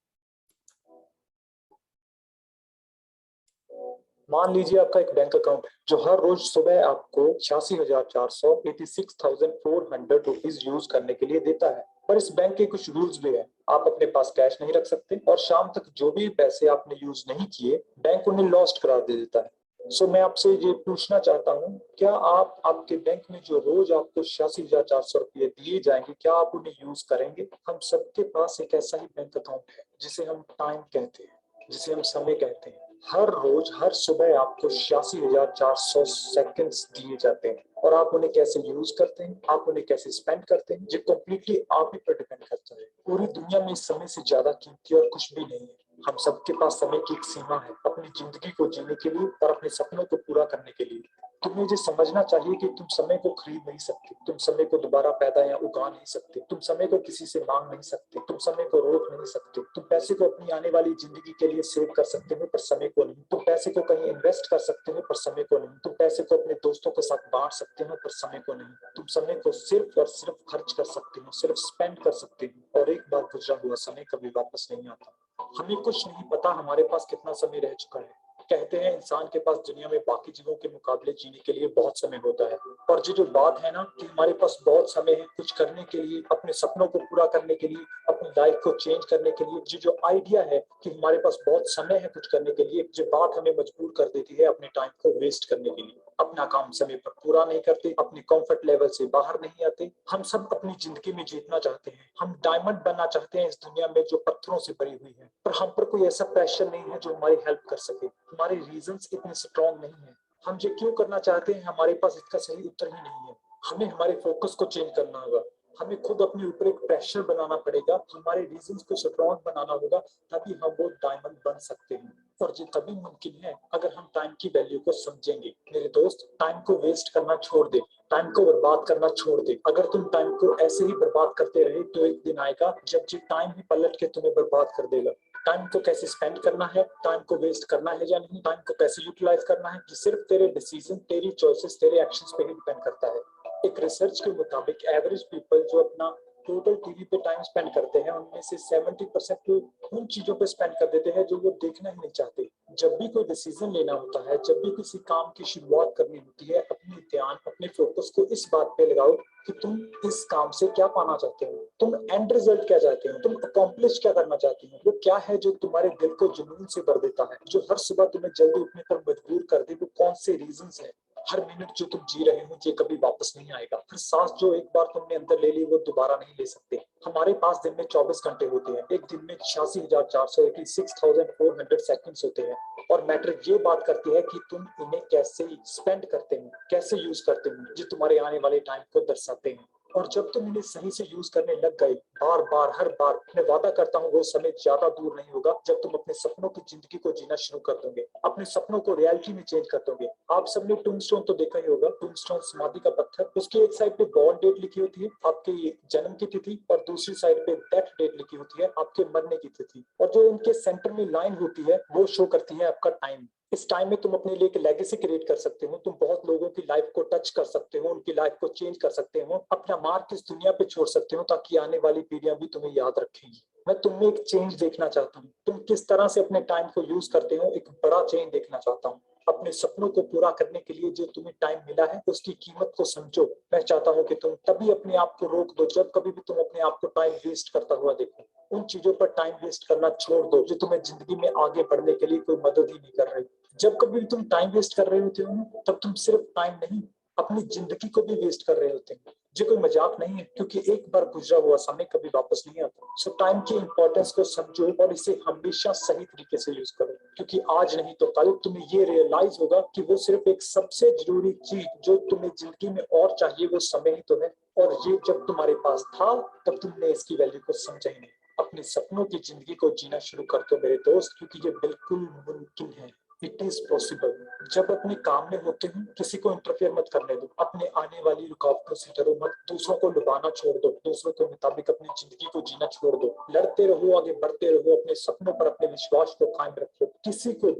मान लीजिए आपका एक बैंक अकाउंट है जो हर रोज सुबह आपको 86,400 रुपीज यूज करने के लिए देता है, पर इस बैंक के कुछ रूल्स भी है। आप अपने पास कैश नहीं रख सकते और शाम तक जो भी पैसे आपने यूज नहीं किए बैंक उन्हें लॉस्ट करार दे देता है। सो मैं आपसे ये पूछना चाहता हूँ, क्या आप आपके बैंक में जो रोज आपको 86,400 रुपये दिए जाएंगे, क्या आप उन्हें यूज करेंगे? हम सबके पास एक ऐसा ही बैंक अकाउंट है जिसे हम टाइम कहते हैं, जिसे हम समय कहते हैं। हर रोज हर सुबह आपको 86,400 सेकंड्स दिए जाते हैं और आप उन्हें कैसे यूज करते हैं, आप उन्हें कैसे स्पेंड करते हैं, ये कम्प्लीटली आप ही पर डिपेंड करता है। पूरी दुनिया में इस समय से ज्यादा कीमती और कुछ भी नहीं है। हम सबके पास समय की एक सीमा है अपनी जिंदगी को जीने के लिए और अपने सपनों को पूरा करने के लिए। तुम्हें ये समझना चाहिए कि तुम समय को खरीद नहीं सकते, तुम समय को दोबारा पैदा या उगा नहीं सकते, तुम समय को किसी से मांग नहीं सकते, तुम समय को रोक नहीं सकते। तुम पैसे को अपनी आने वाली जिंदगी के लिए सेव कर सकते हो पर समय को नहीं। तुम पैसे को कहीं इन्वेस्ट कर सकते हो पर समय को नहीं। तुम पैसे को अपने दोस्तों के साथ बांट सकते हो पर समय को नहीं। तुम समय को सिर्फ और सिर्फ खर्च कर सकते हो, सिर्फ स्पेंड कर सकते हो, और एक बार गुजरा हुआ समय कभी वापस नहीं आता। हमें कुछ नहीं पता हमारे पास कितना समय रह चुका है। कहते हैं इंसान के पास दुनिया में बाकी जीवों के मुकाबले जीने के लिए बहुत समय होता है, और जो बात है ना कि हमारे पास बहुत समय है कुछ करने के लिए, अपने सपनों को पूरा करने के लिए, अपनी लाइफ को चेंज करने के लिए, जो आइडिया है कि हमारे पास बहुत समय है कुछ करने के लिए, जो बात हमें मजबूर कर देती है अपने टाइम को वेस्ट करने के लिए। अपना काम समय पर पूरा नहीं करते, अपने कंफर्ट लेवल से बाहर नहीं आते। हम सब अपनी जिंदगी में जीतना चाहते हैं, हम डायमंड बनना चाहते हैं इस दुनिया में जो पत्थरों से भरी हुई है, पर हम पर कोई ऐसा प्रेशर नहीं है जो हमारी हेल्प कर सके। हमारे रीजंस इतने स्ट्रॉन्ग नहीं है। हम जो क्यों करना चाहते हैं हमारे पास इसका सही उत्तर ही नहीं है। हमें हमारे फोकस को चेंज करना होगा, हमें खुद अपने ऊपर एक प्रेशर बनाना पड़ेगा, हमारे रीजंस को स्ट्रॉन्ग बनाना होगा, तभी हम वो डायमंड बन सकते हैं। और ये तभी मुमकिन है अगर हम टाइम की वैल्यू को समझेंगे। मेरे दोस्त, टाइम को वेस्ट करना छोड़ दे, टाइम को बर्बाद करना छोड़ दे। अगर तुम टाइम को ऐसे ही बर्बाद करते रहे तो एक दिन आएगा जब ये टाइम ही पलट के तुम्हें बर्बाद कर देगा। टाइम को कैसे स्पेंड करना है, टाइम को वेस्ट करना है या नहीं, टाइम को कैसे यूटिलाइज करना है, ये सिर्फ तेरे डिसीजन, तेरी चॉइसेस, तेरे एक्शंस पे ही डिपेंड करता है। एक रिसर्च के मुताबिक एवरेज पीपल जो अपना टोटल टीवी पे टाइम स्पेंड करते हैं उनमें से 70% उन चीजों पे स्पेंड कर देते हैं जो वो देखना ही नहीं चाहते। जब भी कोई डिसीजन लेना होता है, जब भी किसी काम की शुरुआत करनी होती है, अपनी ध्यान, अपने फोकस को इस बात पे लगाओ कि तुम इस काम से क्या पाना चाहते हो, तुम एंड रिजल्ट क्या चाहते हो, तुम अकॉम्प्लिश क्या करना चाहते हो, वो क्या है जो तुम्हारे दिल को जुनून से भर देता है, जो हर सुबह तुम्हें जल्दी उठने पर मजबूर कर दे, वो कौन से रीजंस है। हर मिनट जो तुम जी रहे हो ये कभी वापस नहीं आएगा। हर सांस जो एक बार तुमने अंदर ले ली वो दोबारा नहीं ले सकते। हमारे पास दिन में 24 घंटे होते हैं, एक दिन में 86,400 सेकंड्स होते हैं, और मैटर ये बात करती है कि तुम इन्हें कैसे स्पेंड करते हो, कैसे यूज करते हो, जो तुम्हारे आने वाले टाइम को दर्शाते हैं। और जब तुम इन्हें सही से यूज करने लग गए, बार बार हर बार, मैं वादा करता हूँ वो समय ज्यादा दूर नहीं होगा जब तुम अपने सपनों की जिंदगी को जीना शुरू कर दोगे, अपने सपनों को रियलिटी में चेंज कर दोगे। आप सबने टूम्बस्टोन तो देखा ही होगा, टूम्बस्टोन समाधि का पत्थर, उसकी एक साइड पे बॉर्न डेट लिखी होती है, आपकी जन्म की तिथि, और दूसरी साइड पे डेथ डेट लिखी होती है, आपके मरने की तिथि। और जो इनके सेंटर में लाइन होती है वो शो करती है आपका टाइम। इस टाइम में तुम अपने लिए एक लेगेसी क्रिएट कर सकते हो, तुम बहुत लोगों की लाइफ को टच कर सकते हो, उनकी लाइफ को चेंज कर सकते हो, अपना मार्क इस दुनिया पे छोड़ सकते हो, ताकि आने वाली पीढ़ियां भी तुम्हें याद रखेंगी। मैं तुम में एक चेंज देखना चाहता हूँ, तुम किस तरह से अपने टाइम को यूज करते हो, एक बड़ा चेंज देखना चाहता हूँ। अपने सपनों को पूरा करने के लिए जो तुम्हें टाइम मिला है उसकी कीमत को समझो। मैं चाहता हूँ कि तुम तभी अपने आप को रोक दो जब कभी भी तुम अपने आप को टाइम वेस्ट करता हुआ देखो। उन चीजों पर टाइम वेस्ट करना छोड़ दो जो तुम्हें जिंदगी में आगे बढ़ने के लिए कोई मदद ही नहीं कर रही। जब कभी भी तुम टाइम वेस्ट कर रहे होते हो ना, तब तुम सिर्फ टाइम नहीं, अपनी जिंदगी को भी वेस्ट कर रहे होते हैं। ये कोई मजाक नहीं है, क्योंकि एक बार गुजरा हुआ समय कभी वापस नहीं आता। सो टाइम की इंपॉर्टेंस को समझो और इसे हमेशा सही तरीके से यूज करो, क्योंकि आज नहीं तो कल तुम्हें ये रियलाइज होगा कि वो सिर्फ एक सबसे जरूरी चीज जो तुम्हें जिंदगी में और चाहिए वो समय ही तो है। और ये जब तुम्हारे पास था तब तुमने इसकी वैल्यू को समझा ही नहीं। अपने सपनों की जिंदगी को जीना शुरू कर दो मेरे दोस्त, क्योंकि ये बिल्कुल मुमकिन है। It is possible. जब अपने काम में होते हो किसी को इंटरफेयर मत करने दो, अपने आने वाली रुकावटों से डरो मत, दूसरों को डुबाना छोड़ दो, दूसरों के मुताबिक अपनी जिंदगी को जीना छोड़ दो। लड़ते रहो, आगे बढ़ते रहो, अपने सपनों पर अपने विश्वास को कायम रखो। किसी को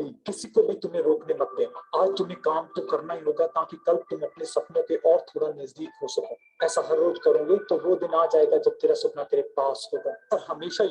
भी तुम्हें रोकने मत देना। आज तुम्हें काम तो करना ही होगा ताकि कल तुम अपने सपनों के और थोड़ा नजदीक हो सको। ऐसा हर रोज करोगे तो वो दिन आ जाएगा जब तेरा सपना तेरे पास होगा। और हमेशा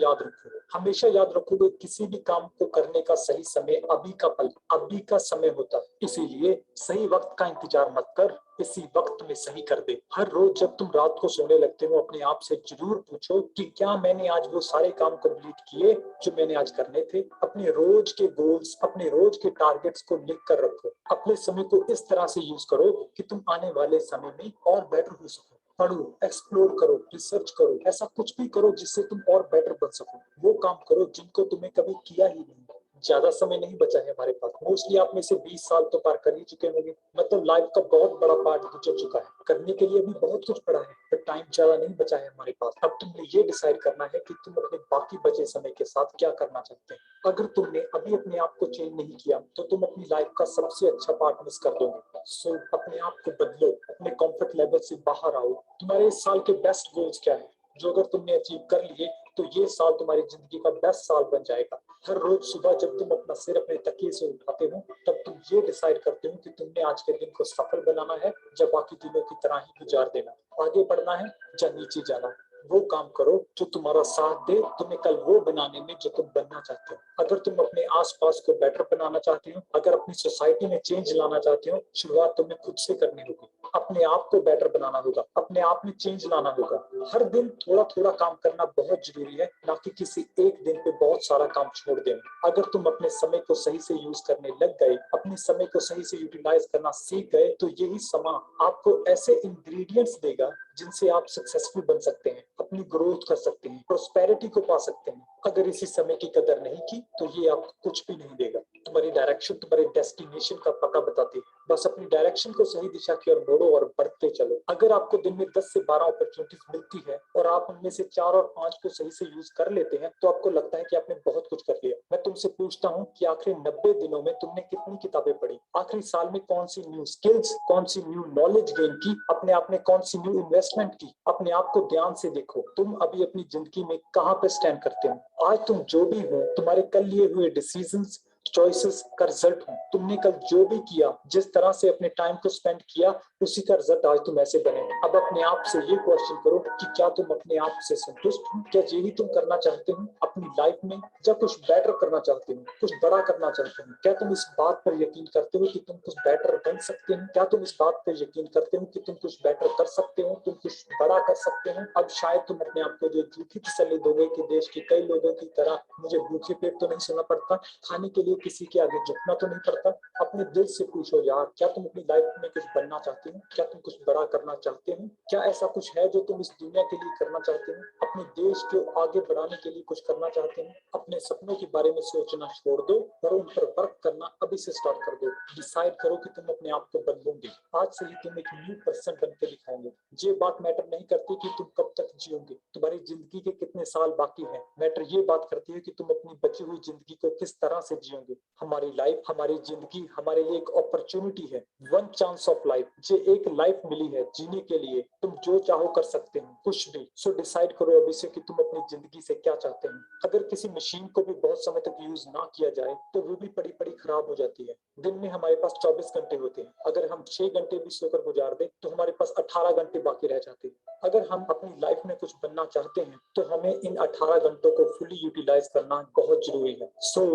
याद रखोगे किसी भी काम को करने का सही समय अभी का पल, अभी का समय होता है। इसीलिए सही वक्त का इंतजार मत कर, इसी वक्त में सही कर दे। हर रोज जब तुम रात को सोने लगते हो अपने आप से जरूर पूछो कि क्या मैंने आज वो सारे काम कंप्लीट किए जो मैंने आज करने थे। अपने रोज के गोल्स, अपने रोज के टारगेट्स को लिख कर रखो। अपने समय को इस तरह से यूज करो कि तुम आने वाले समय में और बेटर हो सको। पढ़ो, एक्सप्लोर करो, रिसर्च करो, ऐसा कुछ भी करो जिससे तुम और बेटर बन सको। वो काम करो जिनको तुम्हें कभी किया ही नहीं। ज्यादा समय नहीं बचा है हमारे पास, मोस्टली आप में से 20 साल तो पार कर ही चुके होंगे, मतलब लाइफ का बहुत बड़ा पार्ट गुजर चुका है। करने के लिए भी बहुत कुछ पड़ा है, पर टाइम ज्यादा नहीं बचा है हमारे पास। अब तुमने ये डिसाइड करना है कि तुम अपने बाकी बचे समय के साथ क्या करना चाहते हैं। अगर तुमने अभी अपने आप को चेंज नहीं किया तो तुम अपनी लाइफ का सबसे अच्छा पार्ट मिस कर दोगे। सो अपने आप को बदलो, अपने कंफर्ट लेवल से बाहर आओ। तुम्हारे इस साल के बेस्ट गोल्स क्या है, जो अगर तुमने अचीव कर लिए तो ये साल तुम्हारी जिंदगी का बेस्ट साल बन जाएगा। हर रोज सुबह जब तुम अपना सिर अपने तकिए से उठाते हो तब तुम ये डिसाइड करते हो कि तुमने आज के दिन को सफल बनाना है या बाकी दिनों की तरह ही गुजार देना, आगे बढ़ना है या नीचे जाना है। वो काम करो जो तुम्हारा साथ दे तुम्हें कल वो बनाने में जो तुम बनना चाहते हो। अगर तुम अपने आसपास को बेटर बनाना चाहते हो, अगर अपनी सोसाइटी में चेंज लाना चाहते हो, शुरुआत तुम्हें खुद से करनी होगी। अपने आप को बेटर बनाना होगा, अपने आप में चेंज लाना होगा। हर दिन थोड़ा थोड़ा काम करना बहुत जरूरी है, ना कि किसी एक दिन पे बहुत सारा काम छोड़ देना। अगर तुम अपने समय को सही से यूज करने लग गए, अपने समय को सही से यूटिलाइज करना सीख गए, तो यही समय आपको ऐसे इंग्रेडिएंट्स देगा जिनसे आप सक्सेसफुल बन सकते हैं, अपनी ग्रोथ कर सकते हैं, प्रोस्पेरिटी को पा सकते हैं। अगर इसी समय की कदर नहीं की तो ये आपको कुछ भी नहीं देगा। तुम्हारी डायरेक्शन तुम्हारे डेस्टिनेशन का पता बताती है। बस अपनी डायरेक्शन को सही दिशा की ओर मोड़ो और बढ़ते चलो। अगर आपको दिन में 10 से 12 अपॉर्चुनिटीज मिलती है और आप उनमें से 4 और 5 को सही से यूज कर लेते हैं तो आपको लगता है कि आपने बहुत कुछ कर लिया। मैं तुमसे पूछता हूँ कि आखिरी 90 दिनों में तुमने कितनी किताबें पढ़ी, आखिरी साल में कौन सी न्यू स्किल्स, कौन सी न्यू नॉलेज गेन की, अपने आप में कौन सी न्यू इन्वेस्टमेंट की। अपने आप को ध्यान से देखो, तुम अभी अपनी जिंदगी में कहाँ पे स्टैंड करते हो। आज तुम जो भी हो, तुम्हारे कल लिए हुए डिसीजंस, चॉइसेस का रिजल्ट हूँ। तुमने कल जो भी किया, जिस तरह से अपने टाइम को स्पेंड किया, उसी का रिजल्ट आज तुम ऐसे बने। अब अपने आप से ये क्वेश्चन करो कि क्या तुम अपने आप से संतुष्ट हो? क्या यही तुम करना चाहते हो अपनी लाइफ में? या कुछ बेटर करना चाहते हो, कुछ बड़ा करना चाहते हो? क्या तुम इस बात पर यकीन करते हो कि तुम कुछ बेटर बन सकते हो? क्या तुम इस बात पर यकीन करते हो कि तुम कुछ बेटर कर सकते हो, तुम कुछ बड़ा कर सकते हो? अब शायद तुम अपने आप को जो झूठी तसल्ली दोगे कि देश के कई लोगों की तरह मुझे भूखे पेट तो नहीं सोना पड़ता, खाने के लिए किसी के आगे झुकना तो नहीं पड़ता। अपने दिल से पूछो यार, क्या तुम अपनी लाइफ में कुछ बनना चाहते हो? क्या तुम कुछ बड़ा करना चाहते हो? क्या ऐसा कुछ है जो तुम इस दुनिया के लिए करना चाहते हो? अपने देश को आगे बढ़ाने के लिए कुछ करना चाहते हो? अपने सपनों के बारे में सोचना छोड़ दो और उन पर वर्क करना अभी से स्टार्ट कर दो। डिसाइड करो कि तुम अपने आप को बदलोगे। आज से ही तुम एक न्यू पर्सन बन के दिखाओगे। ये बात मैटर नहीं करती कि तुम कब तक जियोगे, तुम्हारी जिंदगी के कितने साल बाकी है। मैटर ये बात करती है कि तुम अपनी बची हुई जिंदगी को किस तरह से जियोगे। हमारी लाइफ, हमारी जिंदगी हमारे लिए एक अपॉर्चुनिटी है, वन चांस ऑफ लाइफ। ये एक लाइफ मिली है जीने के लिए, तुम जो चाहो कर सकते हो, कुछ भी। सो डिसाइड करो अभी से कि तुम अपनी जिंदगी से क्या चाहते हो। अगर किसी मशीन को भी बहुत समय तक यूज ना किया जाए तो वो भी पड़ी पड़ी खराब हो जाती है। दिन में हमारे पास 24 घंटे होते हैं, अगर हम 6 घंटे भी सोकर गुजार दे तो हमारे पास 18 घंटे बाकी रह जाते हैं। अगर हम अपनी लाइफ में कुछ बनना चाहते हैं तो हमें इन 18 घंटों को फुली यूटिलाइज करना बहुत जरूरी है। So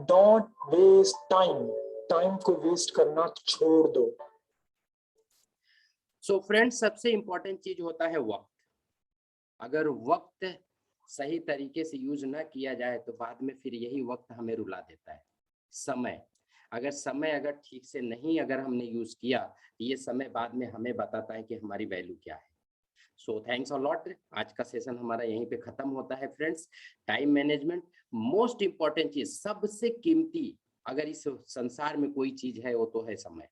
don't waste time, time को वेस्ट करना छोड़ दो।
सो फ्रेंड्स, सबसे इंपॉर्टेंट चीज होता है वक्त। अगर वक्त सही तरीके से यूज ना किया जाए तो बाद में फिर यही वक्त हमें रुला देता है। समय अगर ठीक से नहीं अगर हमने यूज किया तो ये समय बाद में हमें बताता है कि हमारी वैल्यू क्या है। So thanks a lot. आज का सेशन हमारा यहीं पे खत्म होता है friends. Time management most important चीज, सबसे कीमती अगर इस संसार में कोई चीज है वो तो है समय।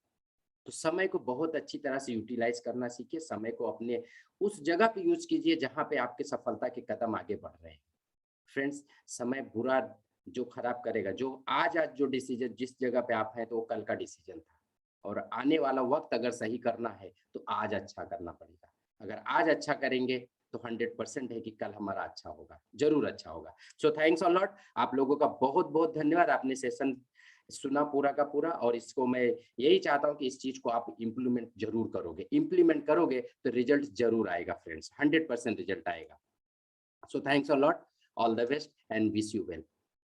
तो समय को बहुत अच्छी तरह से यूटिलाइज करना सीखिए। समय को अपने उस जगह पे यूज कीजिए जहां पे आपके सफलता के कदम आगे बढ़ रहे हैं। फ्रेंड्स, समय बुरा जो खराब करेगा, जो आज जो डिसीजन जिस जगह पे आप हैं तो वो कल का डिसीजन था, और आने वाला वक्त अगर सही करना है तो आज अच्छा करना पड़ेगा। अगर आज अच्छा करेंगे तो 100% है कि कल हमारा अच्छा होगा, जरूर अच्छा होगा। So thanks a lot. आप लोगों का बहुत बहुत धन्यवाद। आपने सेशन सुना पूरा का पूरा, और इसको मैं यही चाहता हूं कि इस चीज को आप इम्प्लीमेंट जरूर करोगे। इम्प्लीमेंट करोगे तो रिजल्ट जरूर आएगा फ्रेंड्स, 100% रिजल्ट आएगा। So thanks a lot, all the best and wish you well.